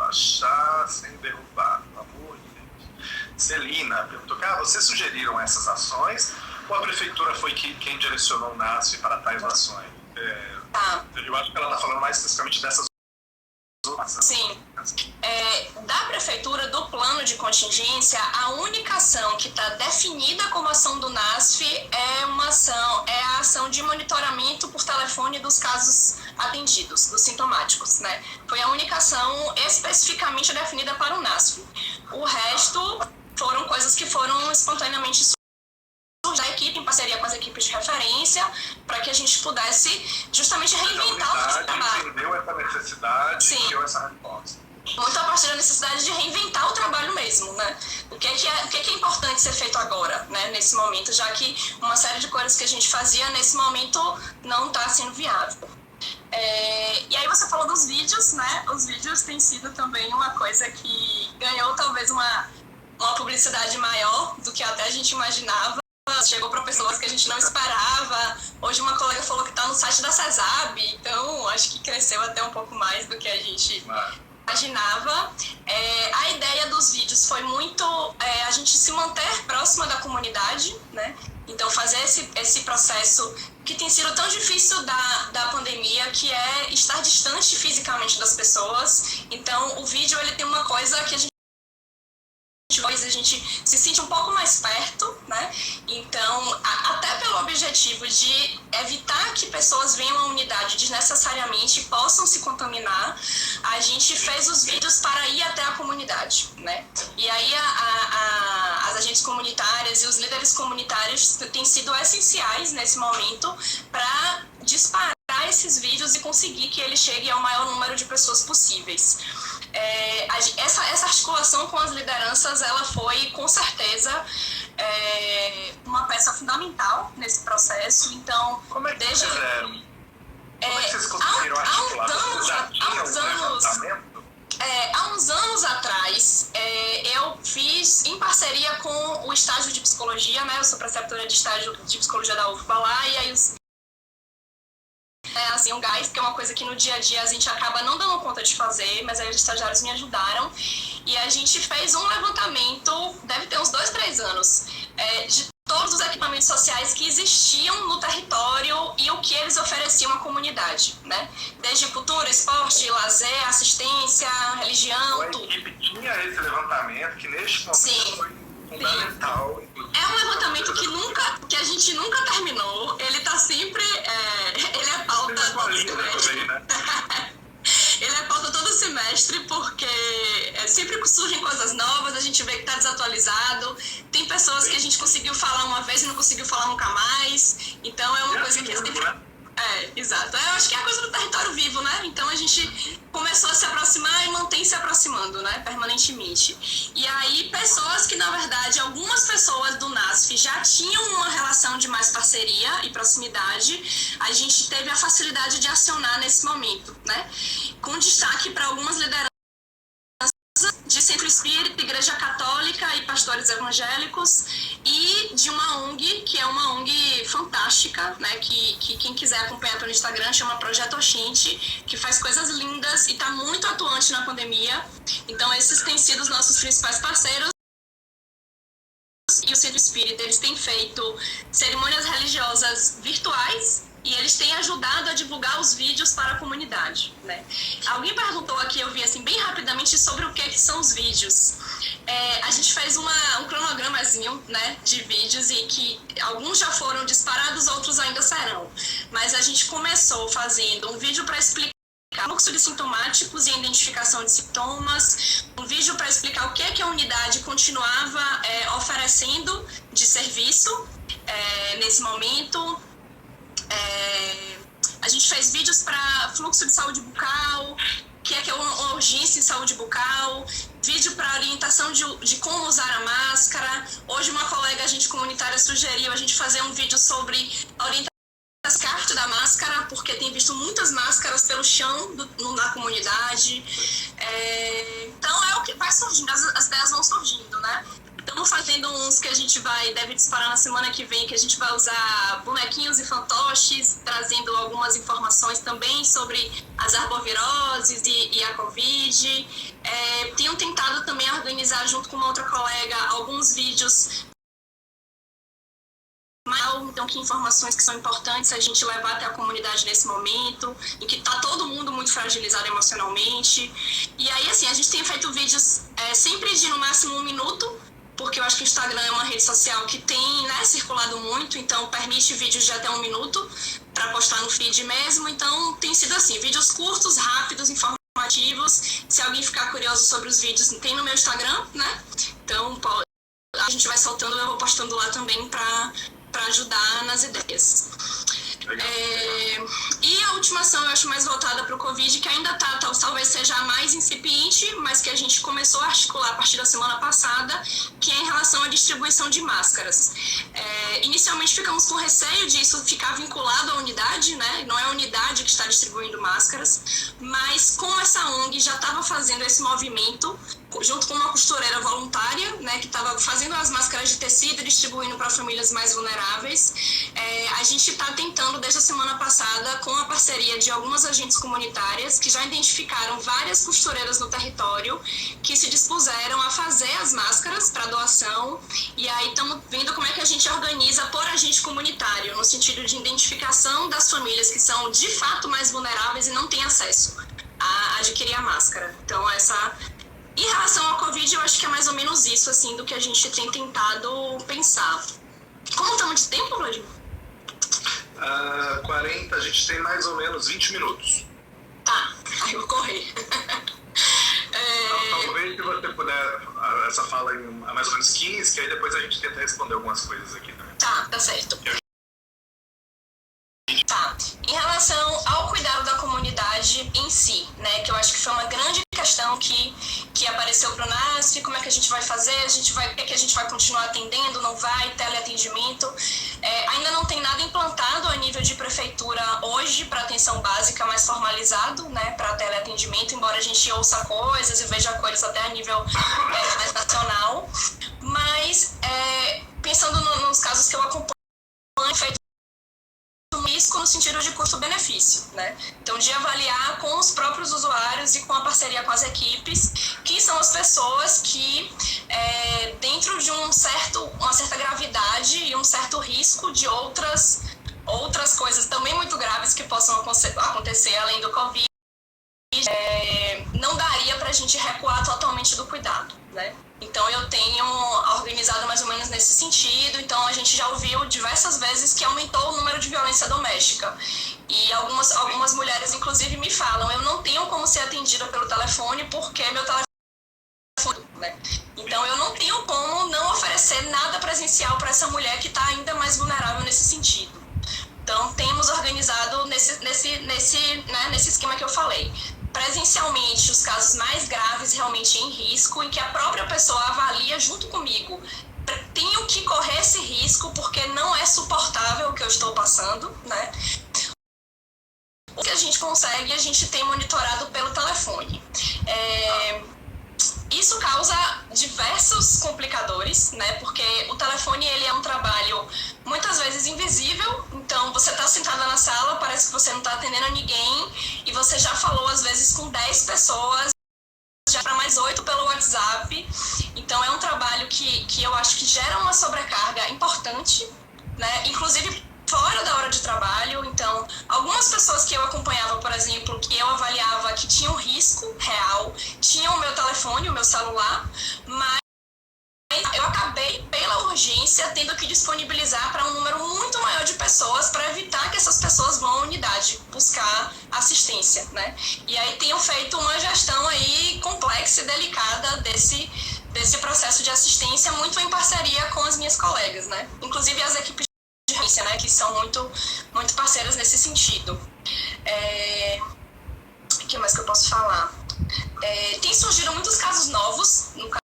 achar sem derrubar, pelo amor de Deus. Celina perguntou, vocês sugeriram essas ações ou a prefeitura foi quem direcionou o NASF para tais ações? Eu acho que ela está falando mais especificamente dessas. Sim. Da prefeitura, do plano de contingência, a única ação que está definida como ação do NASF é a ação de monitoramento por telefone dos casos atendidos, dos sintomáticos, né? Foi a única ação especificamente definida para o NASF. O resto foram coisas que foram espontaneamente da equipe, em parceria com as equipes de referência, para que a gente pudesse justamente reinventar o nosso trabalho. Entendeu essa necessidade e deu essa resposta. Muito a partir da necessidade de reinventar o trabalho mesmo, né? O que é importante ser feito agora, né? Nesse momento, já que uma série de coisas que a gente fazia nesse momento não está sendo viável. E aí você falou dos vídeos, né? Os vídeos têm sido também uma coisa que ganhou talvez uma publicidade maior do que até a gente imaginava. Chegou para pessoas que a gente não esperava. Hoje uma colega falou que está no site da CESAB, então acho que cresceu até um pouco mais do que a gente imaginava. A ideia dos vídeos foi muito a gente se manter próxima da comunidade, né? Então fazer esse processo que tem sido tão difícil da pandemia, que é estar distante fisicamente das pessoas. Então o vídeo ele tem uma coisa que a gente se sente um pouco mais perto, né? Então, até pelo objetivo de evitar que pessoas venham à unidade desnecessariamente e possam se contaminar, a gente fez os vídeos para ir até a comunidade, né? E aí as agentes comunitárias e os líderes comunitários têm sido essenciais nesse momento para disparar esses vídeos e conseguir que eles cheguem ao maior número de pessoas possíveis. Essa articulação com as lideranças, ela foi, com certeza, uma peça fundamental nesse processo. Então, como é que vocês fizeram? Como é que vocês conseguiram articular? Vocês já tinham um levantamento? Há uns anos atrás, eu fiz em parceria com o estágio de psicologia, né? Eu sou preceptora de estágio de psicologia da UFBA lá, e aí assim, um gás, que é uma coisa que no dia a dia a gente acaba não dando conta de fazer, mas aí os estagiários me ajudaram, e a gente fez um levantamento, deve ter uns 2, 3 anos, de todos os equipamentos sociais que existiam no território e o que eles ofereciam à comunidade, né? Desde cultura, esporte, lazer, assistência, religião, a tudo. A equipe tinha esse levantamento, que neste momento Sim. foi fundamental. É um levantamento que a gente nunca terminou, ele tá sempre, ele é pauta todo semestre. Né? Ele é pauta todo semestre porque sempre surgem coisas novas, a gente vê que está desatualizado, tem pessoas que a gente conseguiu falar uma vez e não conseguiu falar nunca mais, então é uma coisa que sempre... Né? Exato. Eu acho que é a coisa do território vivo, né? Então a gente começou a se aproximar e mantém se aproximando, né? Permanentemente. E aí, pessoas que, na verdade, algumas pessoas do NASF já tinham uma relação de mais parceria e proximidade, a gente teve a facilidade de acionar nesse momento, né? Com destaque para algumas lideranças de Centro Espírita, Igreja Católica e pastores evangélicos, e de uma ONG, que é uma ONG fantástica, né, que quem quiser acompanhar pelo Instagram chama Projeto Oxente, que faz coisas lindas e está muito atuante na pandemia. Então esses têm sido os nossos principais parceiros. E o Centro Espírita, eles têm feito cerimônias religiosas virtuais, e eles têm ajudado a divulgar os vídeos para a comunidade, né? Alguém perguntou aqui, eu vi assim, bem rapidamente, sobre o que são os vídeos. A gente fez um cronogramazinho, né, de vídeos, e que alguns já foram disparados, outros ainda serão. Mas a gente começou fazendo um vídeo para explicar fluxo de sintomáticos e identificação de sintomas, um vídeo para explicar o que a unidade continuava oferecendo de serviço nesse momento. A gente fez vídeos para fluxo de saúde bucal, que é uma urgência em saúde bucal, vídeo para orientação de como usar a máscara. Hoje uma colega agente comunitária sugeriu a gente fazer um vídeo sobre a orientação do descarte da máscara, porque tem visto muitas máscaras pelo chão na comunidade. Então é o que vai surgindo, as ideias vão surgindo, né? Estamos fazendo uns que a gente deve disparar na semana que vem, que a gente vai usar bonequinhos e fantoches, trazendo algumas informações também sobre as arboviroses e a Covid. Tenho tentado também organizar, junto com uma outra colega, alguns vídeos. Então, que informações que são importantes a gente levar até a comunidade nesse momento, em que está todo mundo muito fragilizado emocionalmente. E aí, assim, a gente tem feito vídeos sempre de no máximo 1 minuto, porque eu acho que o Instagram é uma rede social que tem, né, circulado muito, então permite vídeos de até 1 minuto para postar no feed mesmo. Então tem sido assim, vídeos curtos, rápidos, informativos. Se alguém ficar curioso sobre os vídeos, tem no meu Instagram, né? Então a gente vai soltando, eu vou postando lá também para ajudar nas ideias. E a última ação eu acho mais voltada para o Covid, que ainda talvez seja a mais incipiente, mas que a gente começou a articular a partir da semana passada, que é em relação à distribuição de máscaras. Inicialmente ficamos com receio disso ficar vinculado à unidade, né? Não é a unidade que está distribuindo máscaras, mas como essa ONG já estava fazendo esse movimento, junto com uma costureira voluntária, né, que estava fazendo as máscaras de tecido e distribuindo para famílias mais vulneráveis, a gente está tentando, desde a semana passada, com a parceria de algumas agentes comunitárias, que já identificaram várias costureiras no território, que se dispuseram a fazer as máscaras para doação, e aí estamos vendo como é que a gente organiza por agente comunitário, no sentido de identificação das famílias que são, de fato, mais vulneráveis e não têm acesso a adquirir a máscara. Então, em relação ao Covid, eu acho que é mais ou menos isso, assim, do que a gente tem tentado pensar. Como estamos de tempo, Vladimir? 40, a gente tem mais ou menos 20 minutos. Tá, aí eu vou correr. Talvez, se você puder, essa fala em mais ou menos 15, que aí depois a gente tenta responder algumas coisas aqui também. Tá certo. Tá. Em relação ao cuidado da comunidade em si, né, que eu acho que foi uma grande questão que apareceu para o NASF, como é que a gente vai fazer, o que é que a gente vai continuar atendendo, não vai, teleatendimento. Ainda não tem nada implantado a nível nível de prefeitura hoje para atenção básica mais formalizado, né, para teleatendimento, embora a gente ouça coisas e veja coisas até a nível mais nacional. Mas, pensando nos casos que eu acompanho, feito risco no sentido de custo-benefício, né? Então, de avaliar com os próprios usuários e com a parceria com as equipes, que são as pessoas que, dentro de uma certa gravidade e um certo risco de outras coisas também muito graves que possam acontecer além do Covid, não daria para a gente recuar totalmente do cuidado, né? Então, eu tenho organizado mais ou menos nesse sentido. Então, a gente já ouviu diversas vezes que aumentou o número de violência doméstica. E algumas mulheres, inclusive, me falam, eu não tenho como ser atendida pelo telefone porque meu telefone... Né? Então, eu não tenho como não oferecer nada presencial para essa mulher que está ainda mais vulnerável nesse sentido. Então, temos organizado nesse esquema que eu falei. Presencialmente, os casos mais graves realmente em risco, em que a própria pessoa avalia junto comigo, tenho que correr esse risco porque não é suportável o que eu estou passando, né? O que a gente consegue, a gente tem monitorado pelo telefone. Isso causa diversos complicadores, né? Porque o telefone, ele é um trabalho muitas vezes invisível. Então, você está sentada na sala, parece que você não está atendendo a ninguém e você já falou, às vezes, com 10 pessoas, já para mais 8 pelo WhatsApp. Então, é um trabalho que eu acho que gera uma sobrecarga importante, né? Inclusive fora da hora de trabalho. Então, algumas pessoas que eu acompanhava, por exemplo, que eu avaliava que tinham risco real, tinham o meu telefone, o meu celular, mas eu acabei, pela urgência, tendo que disponibilizar para um número muito maior de pessoas para evitar que essas pessoas vão à unidade buscar assistência, né? E aí tenho feito uma gestão aí complexa e delicada desse processo de assistência, muito em parceria com as minhas colegas, né? Inclusive as equipes de urgência, né, que são muito parceiras nesse sentido. O que mais que eu posso falar? Tem surgido muitos casos novos, no caso,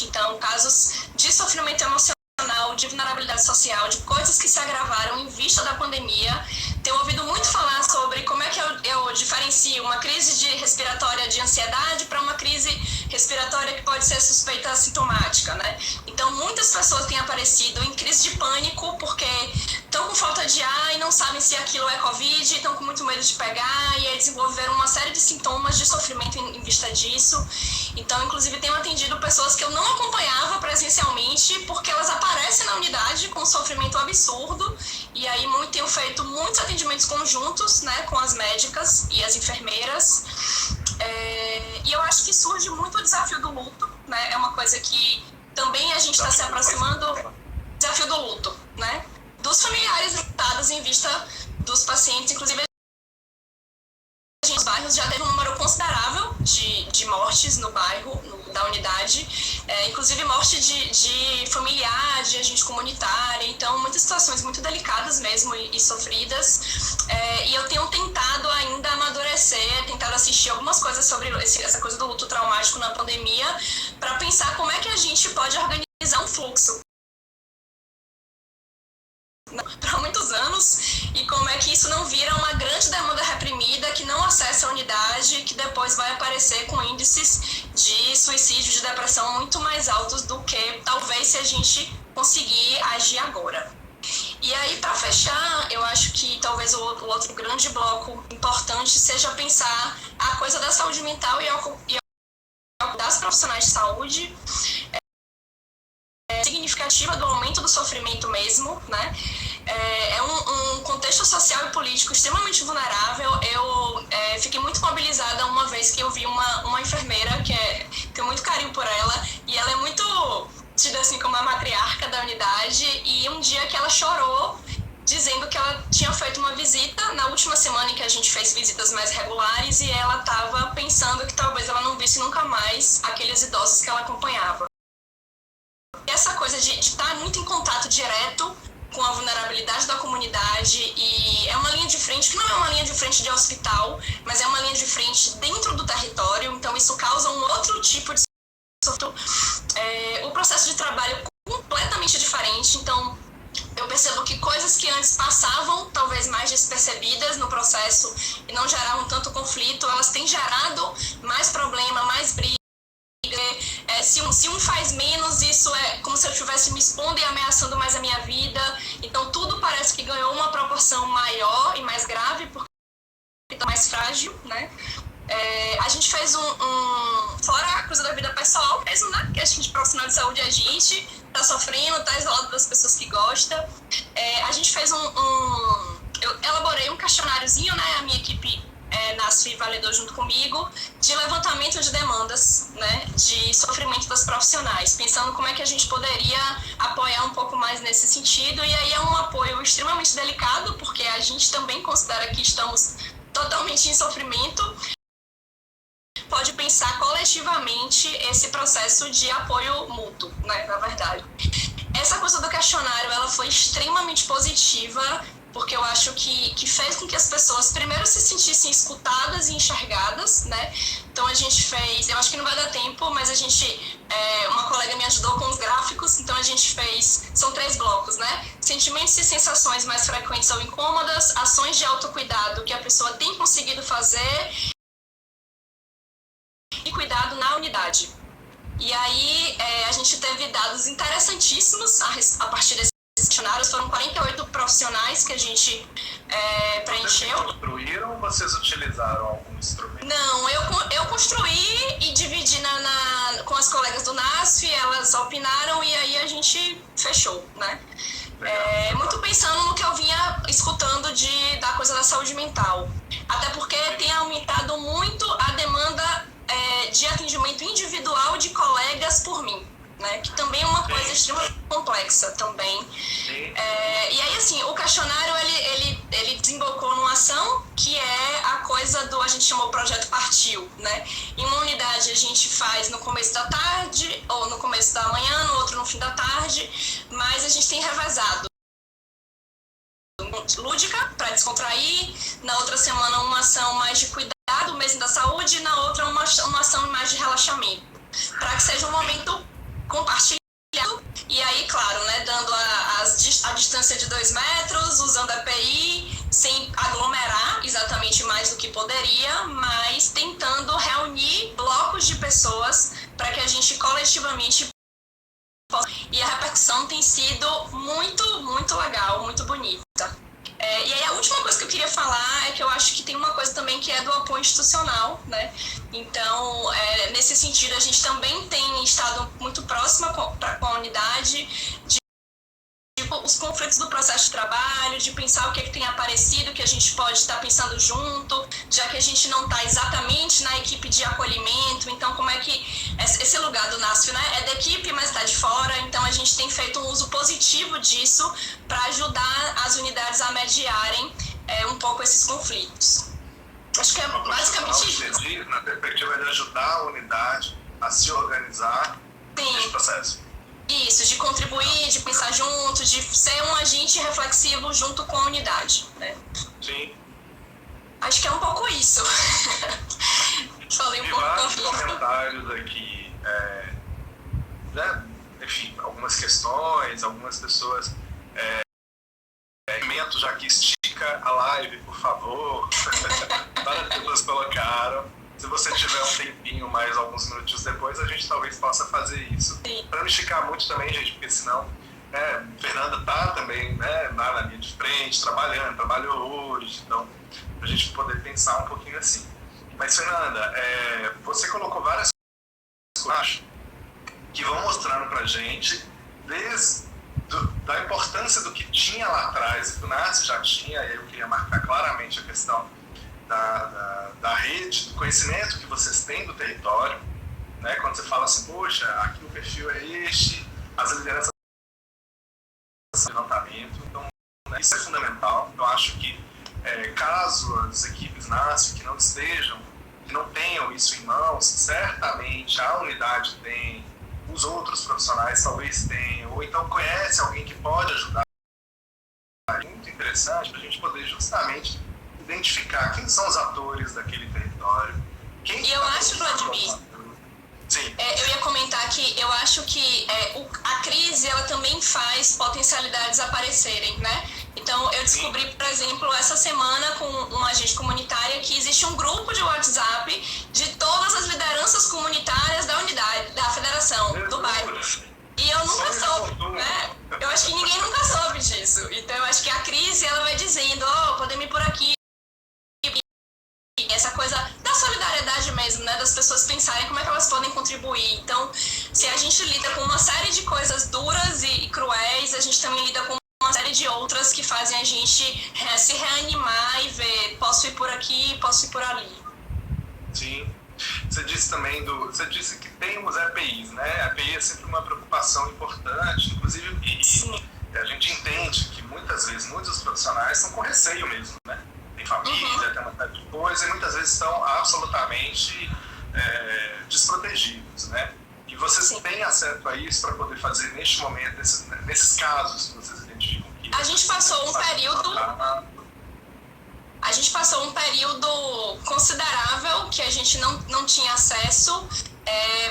então, casos de sofrimento emocional, de vulnerabilidade social, de coisas que se agravaram em vista da pandemia. Tenho ouvido muito falar sobre como é que eu diferencio uma crise respiratória de ansiedade para uma crise respiratória que pode ser suspeita assintomática, né? Então, muitas pessoas têm aparecido em crise de pânico porque estão com falta de ar e não sabem se aquilo é Covid, estão com muito medo de pegar e aí desenvolveram uma série de sintomas de sofrimento em vista disso. Então, inclusive, tenho atendido pessoas que eu não acompanhava presencialmente porque elas aparecem na unidade com um sofrimento absurdo e aí tenho feito muitos atendimentos conjuntos, né, com as médicas e as enfermeiras. E eu acho que surge muito o desafio do luto, né? É uma coisa que também a gente está se aproximando, desafio do luto, né? Dos familiares lutados em vista dos pacientes, inclusive nos bairros já teve um número considerável de mortes no bairro, da unidade, inclusive morte de familiar, de agente comunitária, então muitas situações muito delicadas mesmo e sofridas, e eu tenho tentado ainda amadurecer, tentado assistir algumas coisas sobre essa coisa do luto traumático na pandemia, para pensar como é que a gente pode organizar um fluxo para muitos anos e como é que isso não vira uma grande demanda reprimida que não acessa a unidade, que depois vai aparecer com índices de suicídio, de depressão muito mais altos do que talvez se a gente conseguir agir agora. E aí, para fechar, eu acho que talvez o outro grande bloco importante seja pensar a coisa da saúde mental e das profissionais de saúde, significativa do aumento do sofrimento mesmo, né? É um contexto social e político extremamente vulnerável. Eu fiquei muito mobilizada uma vez que eu vi uma enfermeira, tenho muito carinho por ela, e ela é muito tida assim como a matriarca da unidade, e um dia que ela chorou, dizendo que ela tinha feito uma visita na última semana em que a gente fez visitas mais regulares, e ela estava pensando que talvez ela não visse nunca mais aqueles idosos que ela acompanhava. Essa coisa de estar muito em contato direto com a vulnerabilidade da comunidade, e é uma linha de frente que não é uma linha de frente de hospital, mas é uma linha de frente dentro do território, então isso causa um outro tipo de sofrimento. O processo de trabalho completamente diferente, então eu percebo que coisas que antes passavam, talvez mais despercebidas no processo e não geravam tanto conflito, elas têm gerado mais problema, mais briga. Se um faz menos, isso é como se eu estivesse me expondo e ameaçando mais a minha vida. Então tudo parece que ganhou uma proporção maior e mais grave, porque está mais frágil, né? A gente fez fora a coisa da vida pessoal mesmo, né? Que a gente, profissional de saúde, a gente tá sofrendo, tá isolado das pessoas que gostam. A gente fez eu elaborei um questionáriozinho, né? A minha equipe NASF validou junto comigo, de levantamento de demandas, né? De sofrimento das profissionais, pensando como é que a gente poderia apoiar um pouco mais nesse sentido. E aí é um apoio extremamente delicado, porque a gente também considera que estamos totalmente em sofrimento. Pode pensar coletivamente esse processo de apoio mútuo, né, na verdade. Essa coisa do questionário, ela foi extremamente positiva, porque eu acho que fez com que as pessoas primeiro se sentissem escutadas e enxergadas, né? Então a gente fez, eu acho que não vai dar tempo, mas a gente, uma colega me ajudou com os gráficos, então a gente fez, são 3 blocos, né? Sentimentos e sensações mais frequentes ou incômodas, ações de autocuidado que a pessoa tem conseguido fazer e cuidado na unidade. E aí a gente teve dados interessantíssimos a partir desses questionários. Foram 48 profissionais que a gente preencheu. Vocês construíram ou vocês utilizaram algum instrumento? Não, eu construí e dividi com as colegas do NASF, elas opinaram e aí a gente fechou, né? Muito pensando no que eu vinha escutando da coisa da saúde mental. Até porque tem aumentado muito a demanda de atendimento individual de colegas por mim, né? Que também é uma coisa extremamente complexa também. E aí, assim, o questionário, ele desembocou numa ação que é a coisa a gente chamou o projeto Partiu, né? Em uma unidade a gente faz no começo da tarde, ou no começo da manhã, no outro no fim da tarde, mas a gente tem revezado. Lúdica, para descontrair, na outra semana uma ação mais de cuidado mesmo da saúde, e na outra uma ação mais de relaxamento, para que seja um momento compartilhado, e aí, claro, né, dando a distância de 2 metros, usando a EPI, sem aglomerar exatamente mais do que poderia, mas tentando reunir blocos de pessoas para que a gente coletivamente possa. E a repercussão tem sido muito, muito legal, muito bonita. E aí a última coisa que eu queria falar é que eu acho que tem uma coisa também que é do apoio institucional, né? Então, nesse sentido, a gente também tem estado muito próxima com a unidade, os conflitos do processo de trabalho, de pensar o que tem aparecido, que a gente pode estar pensando junto, já que a gente não está exatamente na equipe de acolhimento. Então, como é que esse lugar do NASF, né, é da equipe, mas está de fora. Então, a gente tem feito um uso positivo disso para ajudar as unidades a mediarem um pouco esses conflitos. Acho que é basicamente isso. Na perspectiva de ajudar a unidade a se organizar nesse processo. Isso, de contribuir, de pensar junto, de ser um agente reflexivo junto com a unidade, né? Sim. Acho que é um pouco isso. Falei um pouco. Vários comentários aqui, né? Enfim, algumas questões, algumas pessoas já que estica a live, por favor. Várias pessoas colocaram. Se você tiver um tempinho mais, alguns minutos depois, a gente talvez possa fazer isso. Para não esticar muito também, gente, porque senão Fernanda tá também, né, lá na linha de frente, trabalhou hoje, então a gente poder pensar um pouquinho assim. Mas, Fernanda, você colocou várias coisas que vão mostrando pra gente da importância do que tinha lá atrás, e que o NASF já tinha, e eu queria marcar claramente a questão da rede, do conhecimento que vocês têm do território, né? Quando você fala assim, poxa, aqui o perfil é este, as lideranças de levantamento, então, né, isso é fundamental. Eu acho que caso as equipes NASF que não tenham isso em mãos, certamente a unidade tem, os outros profissionais talvez tenham, ou então conhece alguém que pode ajudar. É muito interessante para a gente poder justamente identificar quem são os atores daquele território. E eu acho, Vladimir, Sim. Eu ia comentar que eu acho que a crise, ela também faz potencialidades aparecerem, né? Então, eu descobri, por exemplo, essa semana com uma agente comunitária que existe um grupo de WhatsApp de todas as lideranças comunitárias da unidade, da federação, do bairro. E eu nunca soube, né? Eu acho que ninguém nunca soube disso. Então, eu acho que a crise, ela vai dizendo, podemos ir por aqui. Essa coisa da solidariedade mesmo, né? Das pessoas pensarem como é que elas podem contribuir. Então, se a gente lida com uma série de coisas duras e cruéis, a gente também lida com uma série de outras que fazem a gente se reanimar e ver, posso ir por aqui, posso ir por ali. Sim. Você disse também você disse que tem os EPIs, né? A EPI é sempre uma preocupação importante, inclusive, e a gente entende que muitas vezes muitos profissionais estão com receio mesmo, né? Tem família, tem uma série de coisas, e muitas vezes estão absolutamente desprotegidos, né? E vocês têm acesso a isso para poder fazer neste momento, nesses casos que vocês identificam que... A gente passou um período considerável que a gente não tinha acesso,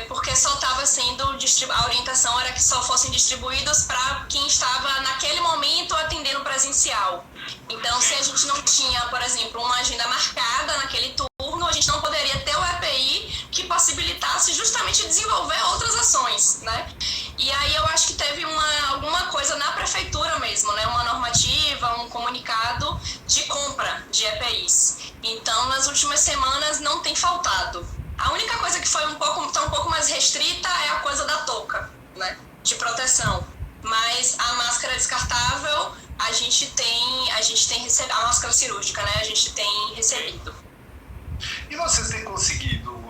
porque só estava sendo a orientação era que só fossem distribuídos para quem estava naquele momento atendendo presencial. Então, se a gente não tinha, por exemplo, uma agenda marcada naquele turno, a gente não poderia ter o EPI que possibilitasse justamente desenvolver outras ações, né? E aí eu acho que teve alguma coisa na prefeitura mesmo, né? Uma normativa, um comunicado de compra de EPIs. Então, nas últimas semanas não tem faltado. A única coisa que foi tá um pouco mais restrita é a coisa da touca, né? De proteção. Mas a máscara descartável, a gente tem recebido, a máscara cirúrgica, né? A gente tem recebido. E vocês têm conseguido,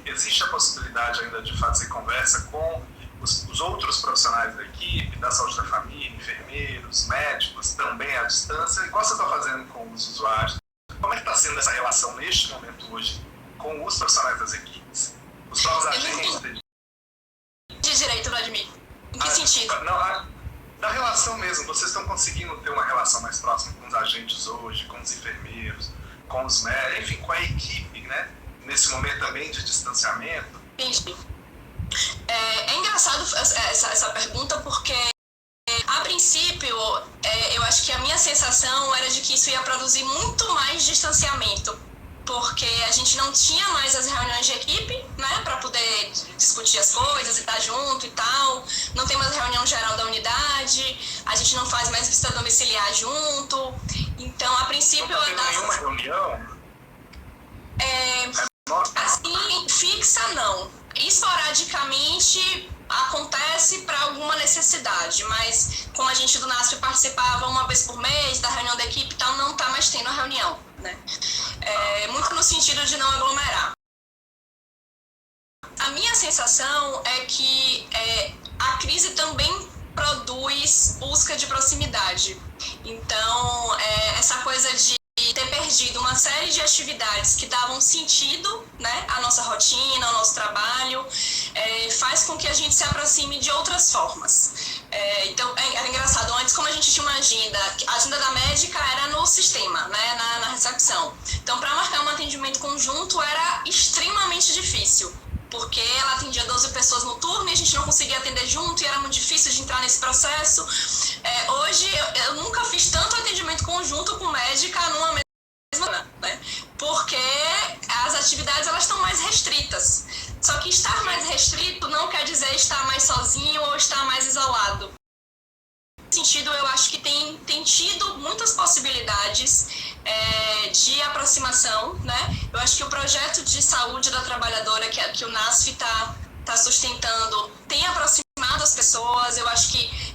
existe a possibilidade ainda de fazer conversa com os outros profissionais da equipe, da saúde da família, enfermeiros, médicos, também à distância, igual você está fazendo com os usuários? Como é que está sendo essa relação neste momento hoje com os profissionais das equipes? Os próprios agentes? De direito, Vladimir. Em que sentido? Da relação mesmo. Vocês estão conseguindo ter uma relação mais próxima com os agentes hoje, com os enfermeiros, com os médicos, enfim, com a equipe, né? Nesse momento também de distanciamento? Entendi. É engraçado essa pergunta porque, a princípio, eu acho que a minha sensação era de que isso ia produzir muito mais distanciamento, porque a gente não tinha mais as reuniões de equipe, né, para poder discutir as coisas e estar junto e tal, não tem mais reunião geral da unidade, a gente não faz mais visita domiciliar junto, então, a princípio... Não tem nenhuma reunião? Assim, fixa não. Esporadicamente acontece para alguma necessidade, mas como a gente do NASP participava uma vez por mês da reunião da equipe e tal, não está mais tendo a reunião, né? Muito no sentido de não aglomerar. A minha sensação é que a crise também produz busca de proximidade. Então, essa coisa de ter perdido uma série de atividades que davam sentido, né, à nossa rotina, ao nosso trabalho, faz com que a gente se aproxime de outras formas. Então, era engraçado, antes como a gente tinha uma agenda, a agenda da médica era no sistema, né, na recepção. Então, para marcar um atendimento conjunto era extremamente difícil, porque ela atendia 12 pessoas no turno e a gente não conseguia atender junto e era muito difícil de entrar nesse processo. Hoje, eu nunca fiz tanto atendimento conjunto com médica numa mesma, né? Porque as atividades elas estão mais restritas. Só que estar mais restrito não quer dizer estar mais sozinho ou estar mais isolado. Nesse sentido, eu acho que tem tido muitas possibilidades de aproximação, né? Eu acho que o projeto de saúde da trabalhadora que o NASF está sustentando tem aproximado as pessoas. Eu acho que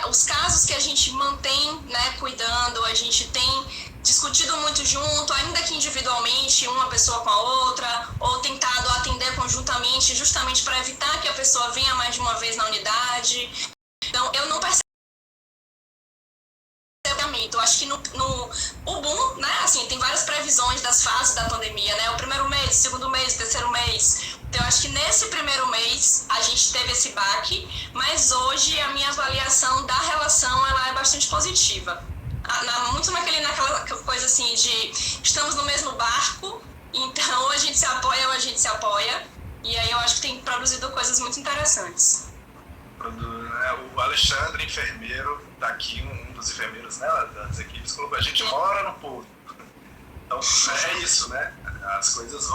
os casos que a gente mantém, né, cuidando, a gente tem discutido muito junto, ainda que individualmente, uma pessoa com a outra, ou tentado atender conjuntamente, justamente para evitar que a pessoa venha mais de uma vez na unidade. Então, eu não percebo. Eu acho que o boom, né, assim, tem várias previsões das fases da pandemia, né, o primeiro mês, segundo mês, terceiro mês. Então, eu acho que nesse primeiro mês a gente teve esse baque, mas hoje a minha avaliação da relação ela é bastante positiva. Muito naquela coisa assim de estamos no mesmo barco, então ou a gente se apoia ou a gente se apoia. E aí eu acho que tem produzido coisas muito interessantes. O Alexandre, enfermeiro, daqui, um dos enfermeiros, né, das equipes, colocou: a gente mora no povo. Então é isso, né? As coisas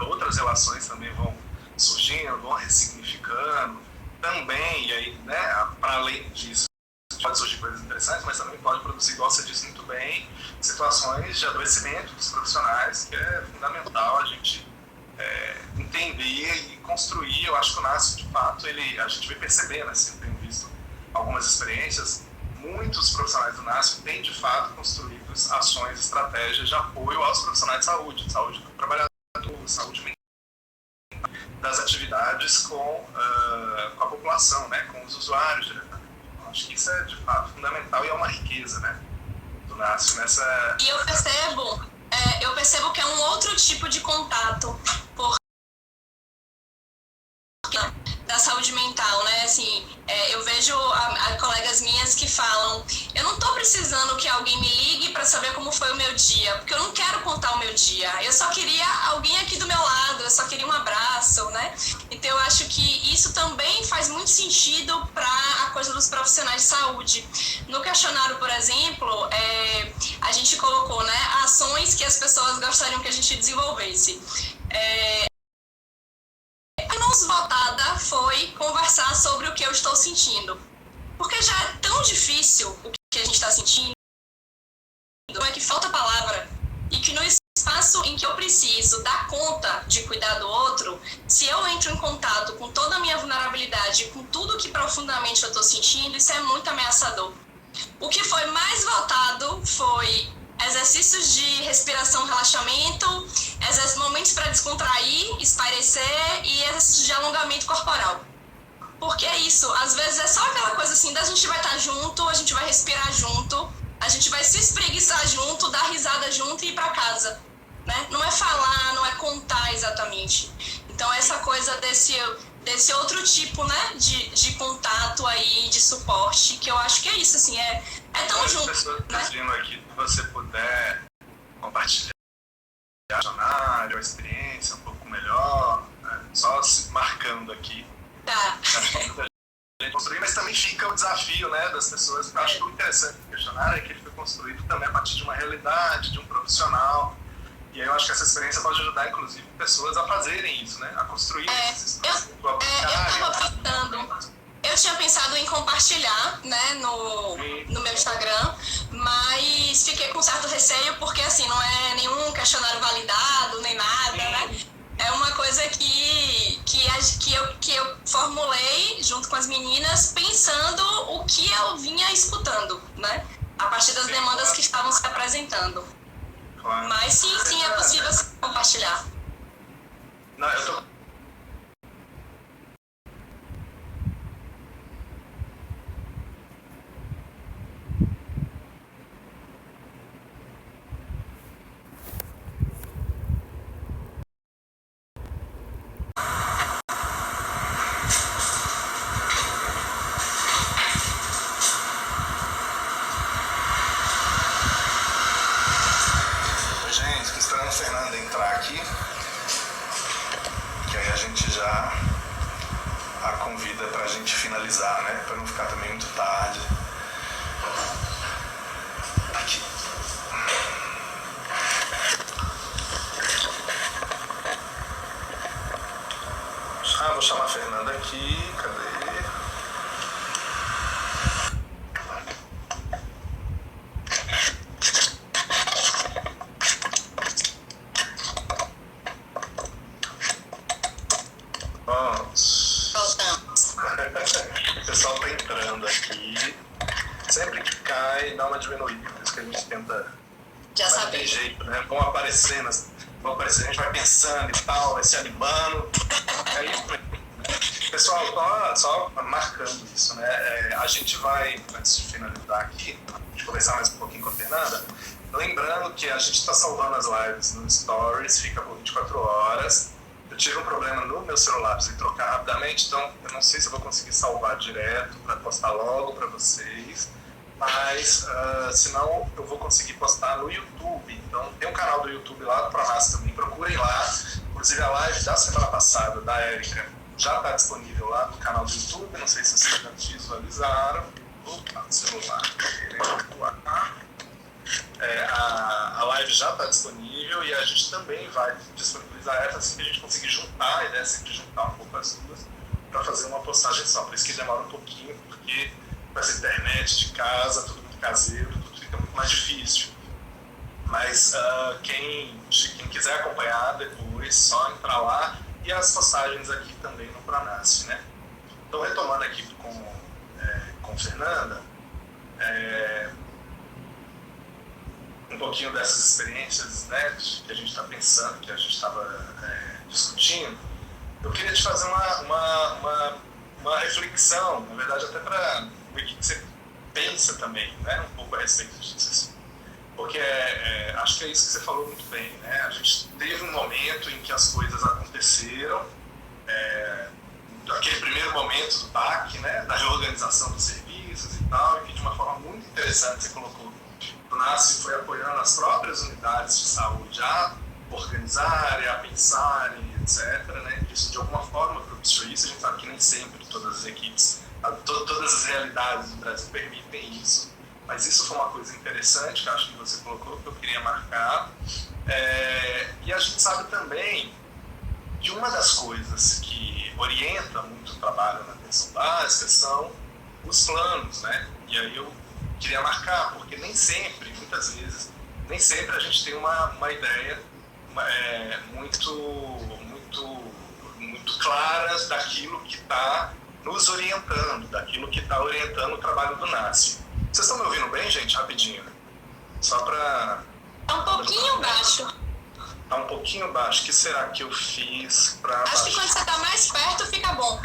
outras relações também vão surgindo, vão ressignificando também, e aí, né, para além disso, pode surgir coisas interessantes, mas também pode produzir, igual você disse muito bem, situações de adoecimento dos profissionais, que é fundamental a gente entender e construir. Eu acho que o NASF, de fato, a gente vem percebendo, assim, eu tenho visto algumas experiências, muitos profissionais do NASF têm, de fato, construído ações, estratégias de apoio aos profissionais de saúde do trabalhador, saúde mental, das atividades com a população, né, com os usuários diretamente. Então, acho que isso é, de fato, fundamental e é uma riqueza, né, do NASF nessa... E eu percebo que é um outro tipo de contato da saúde mental, né? Assim, eu vejo colegas minhas que falam: eu não tô precisando que alguém me ligue para saber como foi o meu dia, porque eu não quero contar o meu dia, eu só queria alguém aqui do meu lado, eu só queria um abraço, né? Então eu acho que isso também faz muito sentido para a coisa dos profissionais de saúde. No questionário, por exemplo, a gente colocou, né, ações que as pessoas gostariam que a gente desenvolvesse. A menos votada foi conversar sobre o que eu estou sentindo. Porque já é tão difícil o que a gente está sentindo, é que falta palavra, e que no espaço em que eu preciso dar conta de cuidar do outro, se eu entro em contato com toda a minha vulnerabilidade, com tudo que profundamente eu estou sentindo, isso é muito ameaçador. O que foi mais votado foi exercícios de respiração, relaxamento, momentos para descontrair, espairecer e exercícios de alongamento corporal. Porque é isso, às vezes é só aquela coisa assim, da gente vai estar junto, a gente vai respirar junto, a gente vai se espreguiçar junto, dar risada junto e ir para casa, né? Não é falar, não é contar exatamente. Então essa coisa desse outro tipo, né, de contato aí, de suporte, que eu acho que é isso, assim, é tão junto. As pessoas pedindo aqui, se você puder compartilhar a experiência um pouco melhor, né? Só se marcando aqui. Tá. Construir, mas também fica o desafio, né, das pessoas. Eu acho que o interessante do questionário é que ele foi construído também a partir de uma realidade, de um profissional. E aí eu acho que essa experiência pode ajudar, inclusive, pessoas a fazerem isso, né? A construir esses eu tinha pensado em compartilhar, né, no meu Instagram, mas fiquei com certo receio, porque assim, não é nenhum questionário validado, nem nada, né? É uma coisa que eu formulei junto com as meninas, pensando o que eu vinha escutando, né? A partir das demandas que estavam se apresentando. Claro. Mas sim, é possível compartilhar. Não, eu tô... finalizar, né? Para não ficar também muito tarde. Aqui. Vou chamar a Fernanda aqui. Cadê? Diminuir, por isso que a gente tenta. Já sabe. Tem jeito, né? Vão aparecendo, a gente vai pensando e tal, vai se animando. Aí, pessoal, só marcando isso, né? A gente vai, antes de finalizar aqui, de conversar mais um pouquinho com a Fernanda, lembrando que a gente está salvando as lives no Stories, fica por 24 horas. Eu tive um problema no meu celular, preciso trocar rapidamente, então eu não sei se eu vou conseguir salvar direto para postar logo para vocês. Mas, se não, eu vou conseguir postar no YouTube. Então, tem um canal do YouTube lá do Pronas também. Procurem lá, Inclusive a live da semana passada, da Érica, já está disponível lá no canal do YouTube, não sei se vocês já visualizaram. Opa, celular. A live já está disponível e a gente também vai disponibilizar essa assim que a gente conseguir juntar, a ideia é sempre juntar um pouco as duas para fazer uma postagem só. Por isso que demora um pouquinho, porque com essa internet de casa, tudo muito caseiro, tudo fica muito mais difícil. Mas quem quiser acompanhar depois, só entrar lá e as postagens aqui também no Pronasce, né? Então, retomando aqui com Fernanda, um pouquinho dessas experiências, né, que a gente está pensando, que a gente estava discutindo, eu queria te fazer uma reflexão, na verdade até para ver o que você pensa também, né, um pouco a respeito disso, assim. Porque acho que é isso que você falou muito bem, né? A gente teve um momento em que as coisas aconteceram, aquele primeiro momento do PAC, né, da reorganização dos serviços e tal, e que de uma forma muito interessante você colocou, o NASF foi apoiando as próprias unidades de saúde a organizarem, a pensarem, etc. Né? Isso de alguma forma propiciou isso. A gente sabe que nem sempre todas as equipes, todas as realidades do Brasil permitem isso, mas isso foi uma coisa interessante que acho que você colocou, que eu queria marcar. E a gente sabe também que uma das coisas que orienta muito o trabalho na atenção básica são os planos, né? E aí eu queria marcar, porque nem sempre, muitas vezes, nem sempre a gente tem uma ideia muito clara daquilo que está nos orientando, daquilo que está orientando o trabalho do NASF. Vocês estão me ouvindo bem, gente? Rapidinho. Só para... Tá um pouquinho baixo. Tá um pouquinho baixo. O que será que eu fiz para... Acho que quando você tá mais perto, fica bom.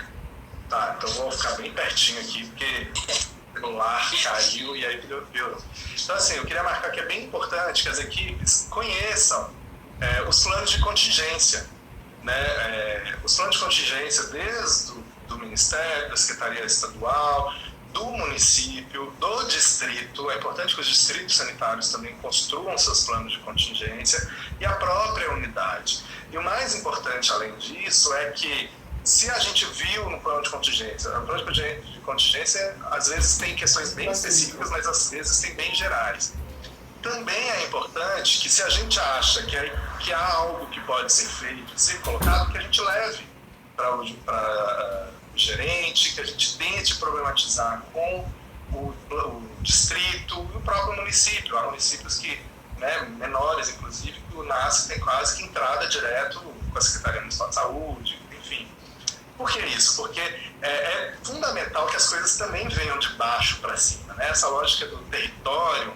Tá, então vou ficar bem pertinho aqui, porque o celular caiu e aí piorou. Então, assim, eu queria marcar que é bem importante que as equipes conheçam os planos de contingência, né? Os planos de contingência desde do Ministério, da Secretaria Estadual, do município, do distrito. É importante que os distritos sanitários também construam seus planos de contingência e a própria unidade. E o mais importante, além disso, é que se a gente viu no plano de contingência, o plano de contingência às vezes tem questões bem específicas, mas às vezes tem bem gerais. Também é importante que se a gente acha que há algo que pode ser feito, ser colocado, que a gente leve para o gerente, que a gente tente problematizar com o distrito e o próprio município. Há municípios que, né, menores, inclusive, que o NASF tem quase que entrada direto com a Secretaria Municipal de Saúde, enfim. Por que isso? Porque é fundamental que as coisas também venham de baixo para cima, né? Essa lógica do território,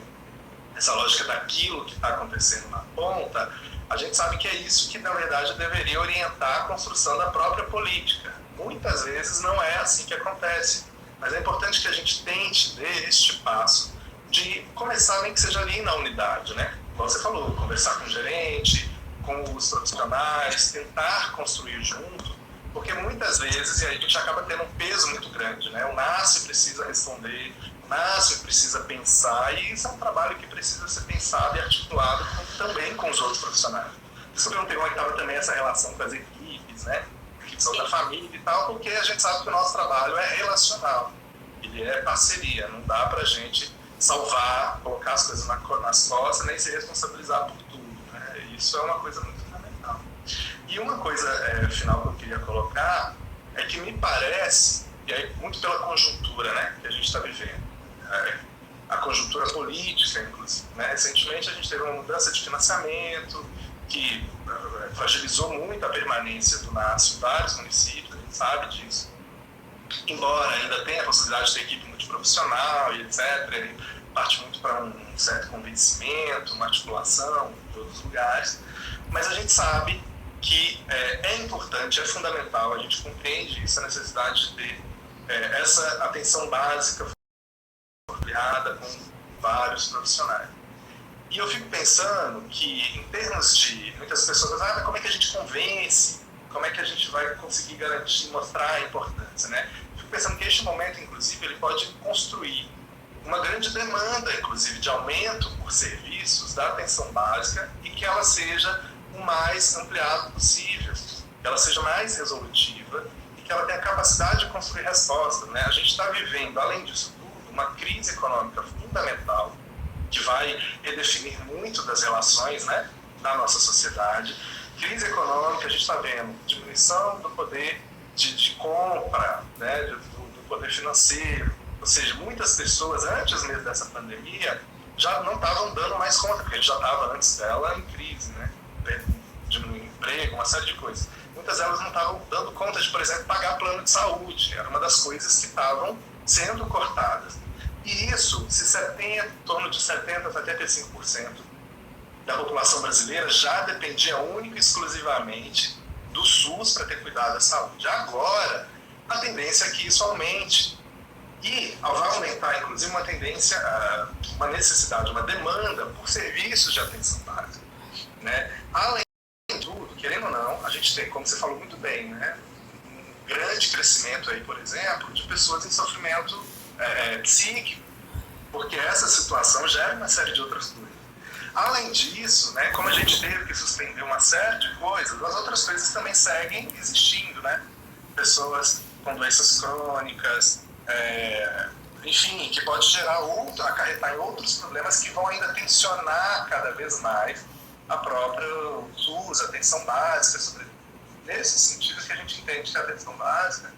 essa lógica daquilo que está acontecendo na ponta, a gente sabe que é isso que, na verdade, deveria orientar a construção da própria política. Muitas vezes não é assim que acontece, mas é importante que a gente tente dar este passo de começar, nem que seja ali na unidade, né? Como você falou, conversar com o gerente, com os profissionais, tentar construir junto, porque muitas vezes a gente acaba tendo um peso muito grande, né? O NASF precisa responder, o NASF precisa pensar, e isso é um trabalho que precisa ser pensado e articulado também com os outros profissionais. Por isso que eu perguntei como é que estava também essa relação com as equipes, né? Que são da família e tal, porque a gente sabe que o nosso trabalho é relacional, ele é parceria, não dá pra gente salvar, colocar as coisas nas costas, nem se responsabilizar por tudo, né? Isso é uma coisa muito fundamental. E uma coisa final que eu queria colocar é que me parece, e aí muito pela conjuntura, né, que a gente está vivendo, a conjuntura política, inclusive, né? Recentemente a gente teve uma mudança de financiamento que fragilizou muito a permanência do NASF em vários municípios, a gente sabe disso. Embora ainda tenha a possibilidade de ter equipe multiprofissional e etc., ele parte muito para um certo convencimento, uma articulação de outros lugares, mas a gente sabe que é importante, é fundamental, a gente compreende isso, a necessidade de ter essa atenção básica ampliada com vários profissionais. E eu fico pensando que, em termos de muitas pessoas, mas como é que a gente convence? Como é que a gente vai conseguir garantir, mostrar a importância, né? Eu fico pensando que este momento, inclusive, ele pode construir uma grande demanda, inclusive, de aumento por serviços da atenção básica e que ela seja o mais ampliado possível. que ela seja mais resolutiva e que ela tenha capacidade de construir respostas, né? A gente está vivendo, além disso tudo, uma crise econômica fundamental que vai redefinir muito das relações, né, da nossa sociedade. Crise econômica, a gente está vendo diminuição do poder de compra, né, do poder financeiro, ou seja, muitas pessoas antes mesmo dessa pandemia já não estavam dando mais conta, porque a gente já estava antes dela em crise, né, diminuindo o emprego, uma série de coisas. Muitas delas não estavam dando conta de, por exemplo, pagar plano de saúde, era uma das coisas que estavam sendo cortadas. E isso, se em torno de 70% a 75% da população brasileira já dependia única e exclusivamente do SUS para ter cuidado da saúde. Agora, a tendência é que isso aumente. E vai aumentar, inclusive, uma tendência, uma necessidade, uma demanda por serviços de atenção básica, né? Além de tudo, querendo ou não, a gente tem, como você falou muito bem, né, um grande crescimento aí, por exemplo, de pessoas em sofrimento psíquico, porque essa situação gera uma série de outras coisas. Além disso, né, como a gente teve que suspender uma série de coisas, as outras coisas também seguem existindo, né? Pessoas com doenças crônicas, enfim, que pode acarretar em outros problemas que vão ainda tensionar cada vez mais a própria SUS, a atenção básica. Nesse sentido que a gente entende que a atenção básica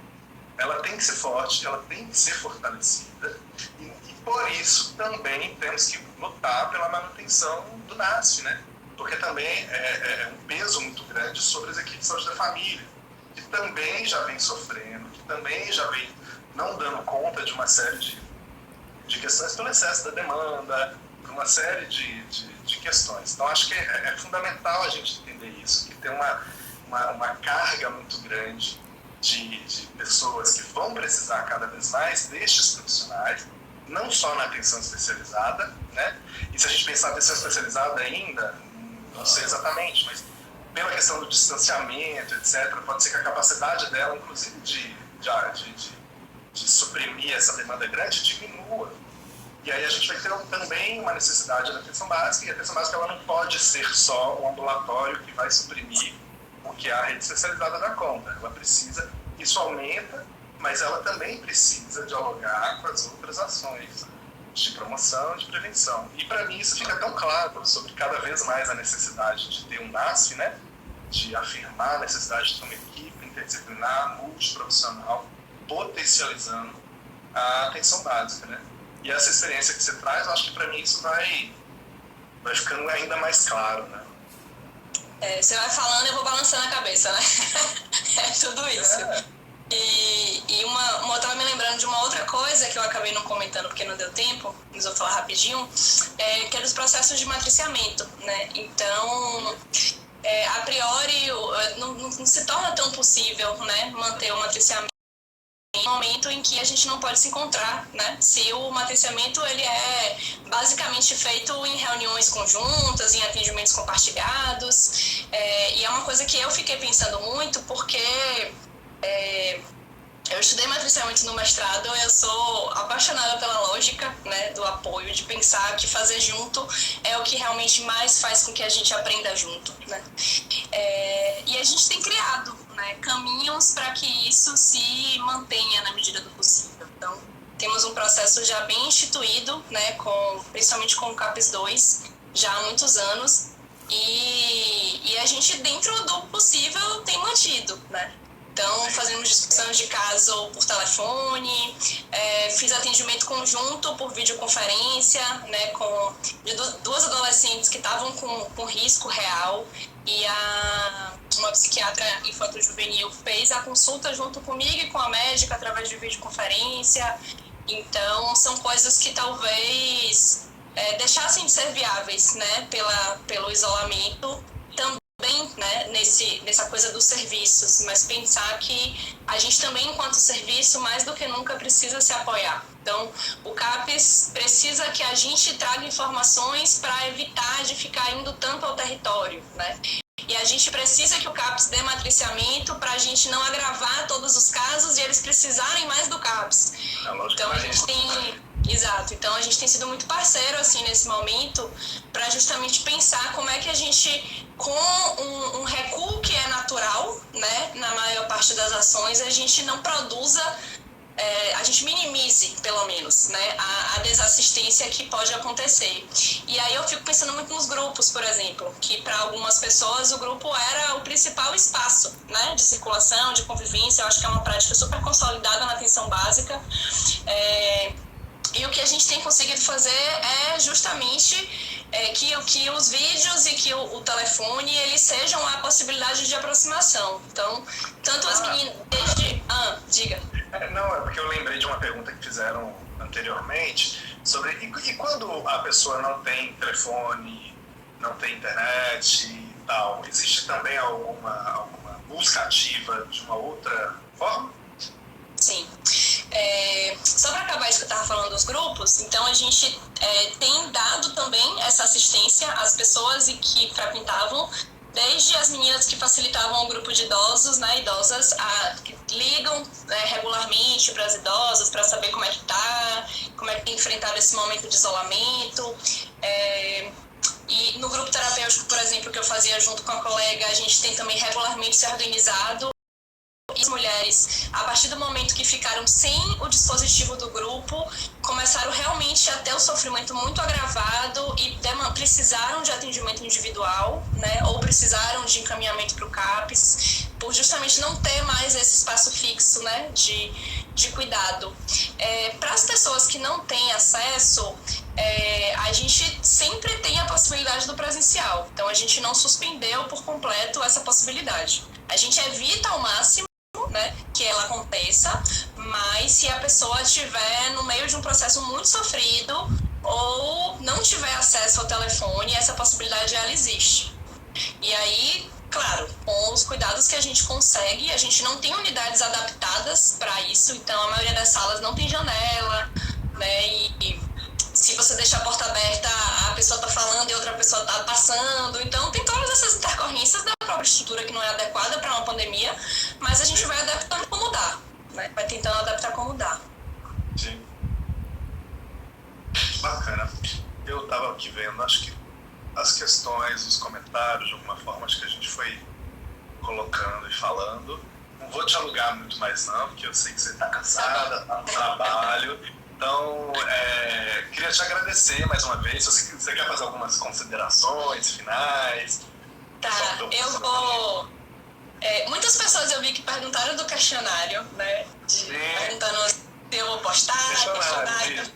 ela tem que ser forte, ela tem que ser fortalecida e por isso também temos que lutar pela manutenção do NASF, né? Porque também é um peso muito grande sobre as equipes de saúde da família, que também já vem sofrendo, que também já vem não dando conta de uma série de questões pelo excesso da demanda, por uma série de questões. Então acho que é fundamental a gente entender isso, que tem uma carga muito grande de pessoas que vão precisar cada vez mais destes profissionais, não só na atenção especializada, né? E se a gente pensar em atenção especializada ainda, não sei exatamente, mas pela questão do distanciamento, etc., pode ser que a capacidade dela, inclusive de suprimir essa demanda grande, diminua. E aí a gente vai ter também uma necessidade da atenção básica, e a atenção básica ela não pode ser só um ambulatório que vai suprimir o que a rede especializada dá conta. Ela precisa, isso aumenta, mas ela também precisa dialogar com as outras ações de promoção e de prevenção. E para mim isso fica tão claro sobre cada vez mais a necessidade de ter um NASF, né? De afirmar a necessidade de ter uma equipe interdisciplinar, multiprofissional, potencializando a atenção básica, né? E essa experiência que você traz, eu acho que para mim isso vai ficando ainda mais claro, né? Você vai falando e eu vou balançando a cabeça, né? É tudo isso. E eu estava me lembrando de uma outra coisa que eu acabei não comentando porque não deu tempo, mas vou falar rapidinho, que é dos processos de matriciamento, né? Então, a priori, não se torna tão possível, né, manter o matriciamento em um momento em que a gente não pode se encontrar, né? Se o matriciamento ele é basicamente feito em reuniões conjuntas, em atendimentos compartilhados, e é uma coisa que eu fiquei pensando muito porque eu estudei matriciamento no mestrado, eu sou apaixonada pela lógica, né, do apoio, de pensar que fazer junto é o que realmente mais faz com que a gente aprenda junto, né? E a gente tem criado, né, caminhos para que isso se mantenha na medida do possível. Então, temos um processo já bem instituído, né, principalmente com o CAPES 2, já há muitos anos, e a gente, dentro do possível, tem mantido, né? Então, fazemos discussões de caso por telefone, fiz atendimento conjunto por videoconferência, né, de duas adolescentes que estavam com risco real, e uma psiquiatra infanto-juvenil fez a consulta junto comigo e com a médica através de videoconferência. Então, são coisas que talvez deixassem de ser viáveis, né, pelo isolamento, também, né, nessa coisa dos serviços, mas pensar que a gente também, enquanto serviço, mais do que nunca precisa se apoiar. Então, o CAPES precisa que a gente traga informações para evitar de ficar indo tanto ao território, né? E a gente precisa que o CAPES dê matriciamento para a gente não agravar todos os casos e eles precisarem mais do CAPES. Então, a gente tem... Exato. Então, a gente tem sido muito parceiro, assim, nesse momento, para justamente pensar como é que a gente, com um recuo que é natural, natural, né, na maior parte das ações, a gente não produza, a gente minimize, pelo menos, né, a desassistência que pode acontecer. E aí eu fico pensando muito nos grupos, por exemplo, que para algumas pessoas o grupo era o principal espaço, né, de circulação, de convivência. Eu acho que é uma prática super consolidada na atenção básica. E o que a gente tem conseguido fazer é justamente que os vídeos e que o telefone, eles sejam a possibilidade de aproximação. Então, tanto as meninas... diga. Não, é porque eu lembrei de uma pergunta que fizeram anteriormente sobre... E quando a pessoa não tem telefone, não tem internet e tal, existe também alguma busca ativa de uma outra forma? Sim. Só para acabar isso que eu estava falando dos grupos, então a gente tem dado também essa assistência às pessoas que frequentavam, desde as meninas que facilitavam o grupo de idosos, né, idosas, que ligam regularmente para as idosas para saber como é que tá, como é que tem enfrentado esse momento de isolamento. E no grupo terapêutico, por exemplo, que eu fazia junto com a colega, a gente tem também regularmente se organizado. E as mulheres, a partir do momento que ficaram sem o dispositivo do grupo, começaram realmente a ter o sofrimento muito agravado e precisaram de atendimento individual, né, ou precisaram de encaminhamento para o CAPS, por justamente não ter mais esse espaço fixo, né, de cuidado. Para as pessoas que não têm acesso, a gente sempre tem a possibilidade do presencial. Então, a gente não suspendeu por completo essa possibilidade. A gente evita ao máximo, né, que ela aconteça, mas se a pessoa estiver no meio de um processo muito sofrido ou não tiver acesso ao telefone, essa possibilidade ela existe. E aí, claro, com os cuidados que a gente consegue, a gente não tem unidades adaptadas para isso, então a maioria das salas não tem janela, né, e se você deixar a porta aberta, a pessoa está falando e outra pessoa está passando. Então, tem todas essas intercorrências da própria estrutura que não é adequada para uma pandemia, mas a gente vai adaptando como dá, né? Vai tentando adaptar como dá. Sim. Bacana. Eu estava aqui vendo, acho que as questões, os comentários, de alguma forma, acho que a gente foi colocando e falando. Não vou te alugar muito mais não, porque eu sei que você está cansada, está no trabalho. Então, queria te agradecer mais uma vez. Se você quer fazer algumas considerações finais. Tá, eu vou... muitas pessoas eu vi que perguntaram do questionário, né? Perguntando se eu vou postar, questionário.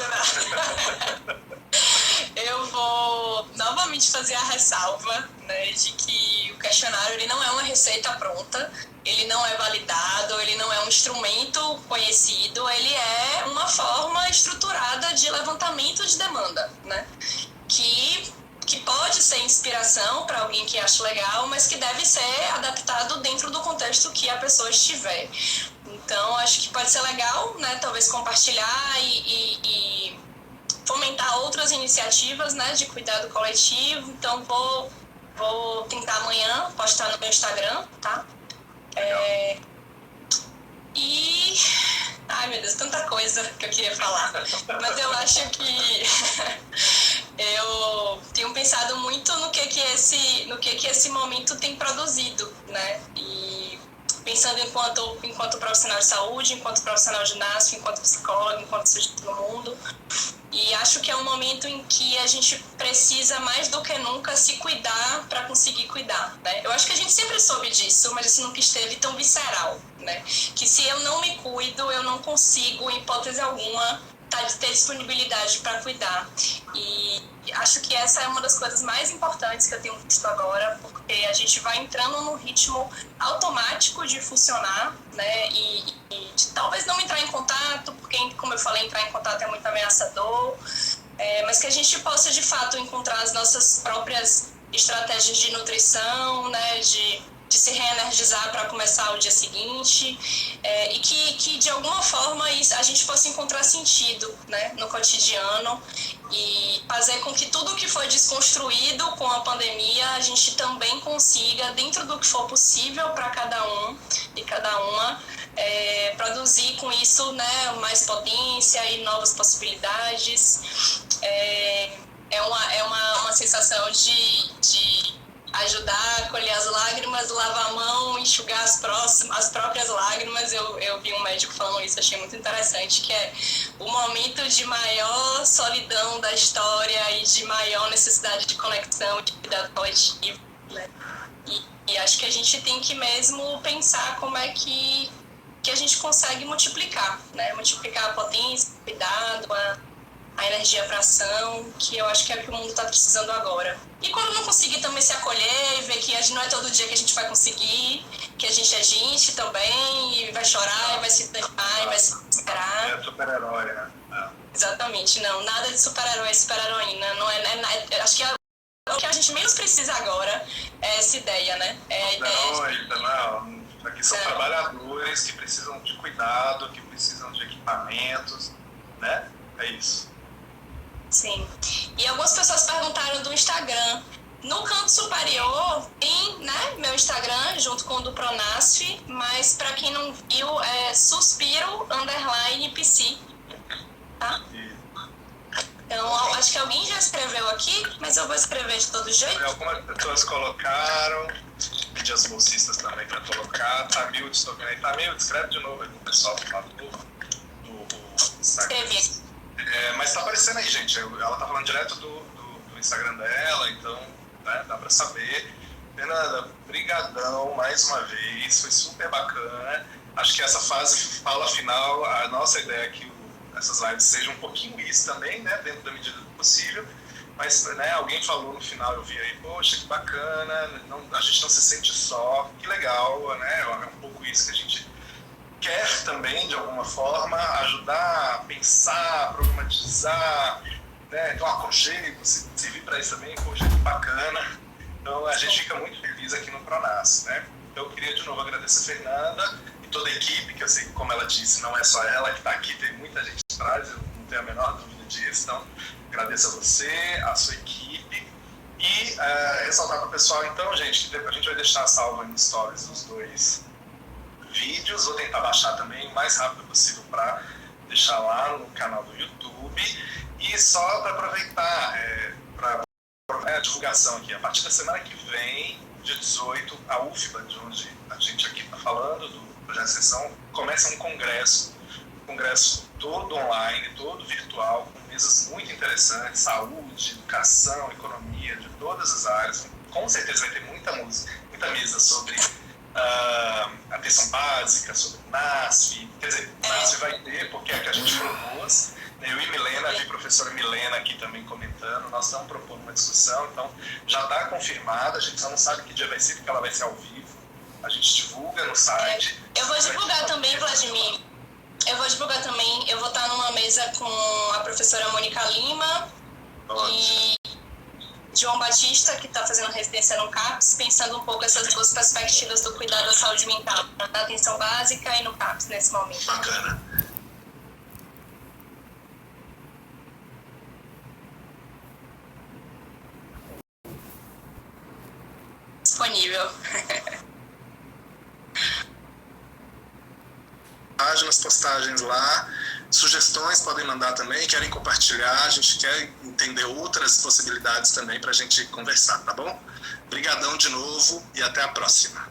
Eu vou novamente fazer a ressalva, né, de que o questionário ele não é uma receita pronta, ele não é validado, ele não é um instrumento conhecido, ele é uma forma estruturada de levantamento de demanda, né, que pode ser inspiração para alguém que acha legal, mas que deve ser adaptado dentro do contexto que a pessoa estiver. Então, acho que pode ser legal, né, talvez compartilhar e fomentar outras iniciativas, né, de cuidado coletivo. Então, vou tentar amanhã postar no meu Instagram, tá? E... Ai, meu Deus, tanta coisa que eu queria falar. Mas eu acho que eu tenho pensado muito no que esse momento tem produzido, né? E pensando enquanto profissional de saúde, enquanto profissional de NASF, enquanto psicólogo, enquanto sujeito no mundo. E acho que é um momento em que a gente precisa mais do que nunca se cuidar para conseguir cuidar, né? Eu acho que a gente sempre soube disso, mas isso nunca esteve tão visceral, né? Que se eu não me cuido, eu não consigo, em hipótese alguma, ter disponibilidade para cuidar. E acho que essa é uma das coisas mais importantes que eu tenho visto agora, porque a gente vai entrando num ritmo automático de funcionar, né, e de talvez não entrar em contato, porque, como eu falei, entrar em contato é muito ameaçador, mas que a gente possa, de fato, encontrar as nossas próprias estratégias de nutrição, né, de se reenergizar para começar o dia seguinte, e que de alguma forma a gente possa encontrar sentido, né, no cotidiano e fazer com que tudo que foi desconstruído com a pandemia a gente também consiga, dentro do que for possível para cada um e cada uma, produzir com isso, né, mais potência e novas possibilidades. É uma sensação de ajudar a colher as lágrimas, lavar a mão, enxugar as próprias lágrimas. Eu vi um médico falando isso, achei muito interessante, que é o momento de maior solidão da história e de maior necessidade de conexão, de cuidado coletivo, né? E acho que a gente tem que mesmo pensar como é que a gente consegue multiplicar, né? Multiplicar a potência, o cuidado, a energia para ação, que eu acho que é o que o mundo está precisando agora. E quando não conseguir também se acolher e ver que não é todo dia que a gente vai conseguir, que a gente é gente também, e vai chorar, e vai se desanimar, e vai se desesperar. É super-herói, né? Exatamente, não. Nada de super-herói e super-heroína. Não acho que o que a gente menos precisa agora é essa ideia, né? Não. Aqui são trabalhadores que precisam de cuidado, que precisam de equipamentos, né? É isso. Sim. E algumas pessoas perguntaram do Instagram. No canto superior tem, né, meu Instagram junto com o do Pronasf, mas para quem não viu é suspiro_psi, tá? Então acho que alguém já escreveu aqui, mas eu vou escrever de todo jeito. Algumas pessoas colocaram, pedi as bolsistas também para colocar. Tamil, estou vendo aí. Tamil, escreve de novo aí com o pessoal do Instagram. Escrevi. Mas tá aparecendo aí, gente. Ela tá falando direto do Instagram dela, então, né, dá pra saber. Fernanda, brigadão mais uma vez, foi super bacana. Acho que essa fala final, a nossa ideia é que essas lives sejam um pouquinho isso também, né, dentro da medida do possível. Mas, né, alguém falou no final, eu vi aí, poxa, que bacana, a gente não se sente só, que legal, né, é um pouco isso que a gente quer também, de alguma forma, ajudar a pensar, a problematizar, né? Então, aconchego, servir para isso também, poxa, que bacana. Então, a gente fica muito feliz aqui no Pronasf, né? Então, eu queria de novo agradecer a Fernanda e toda a equipe, que eu sei que, como ela disse, não é só ela que está aqui, tem muita gente atrás, eu não tenho a menor dúvida disso. Então, agradeço a você, a sua equipe e ressaltar para o pessoal, então, gente, que a gente vai deixar salvo em stories os dois vídeos, vou tentar baixar também o mais rápido possível para deixar lá no canal do YouTube. E só para aproveitar para a divulgação aqui, a partir da semana que vem, dia 18, a UFBA, de onde a gente aqui está falando, do Projeto Sessão, começa um congresso todo online, todo virtual, com mesas muito interessantes, saúde, educação, economia, de todas as áreas. Com certeza vai ter muita mesa sobre atenção básica, sobre o NASF, quer dizer, o NASF vai ter, porque é que a gente propôs, eu e Milena, a professora Milena aqui também comentando, nós estamos propondo uma discussão, então já está confirmada, a gente só não sabe que dia vai ser, porque ela vai ser ao vivo, a gente divulga no site. Eu vou divulgar também, Vladimir, eu vou estar numa mesa com a professora Mônica Lima e João Batista, que está fazendo residência no CAPS, pensando um pouco essas duas perspectivas do cuidado da saúde mental, na atenção básica e no CAPS nesse momento. Bacana. Disponível. Nas postagens lá, sugestões podem mandar também, querem compartilhar, a gente quer entender outras possibilidades também para a gente conversar, tá bom? Obrigadão de novo e até a próxima.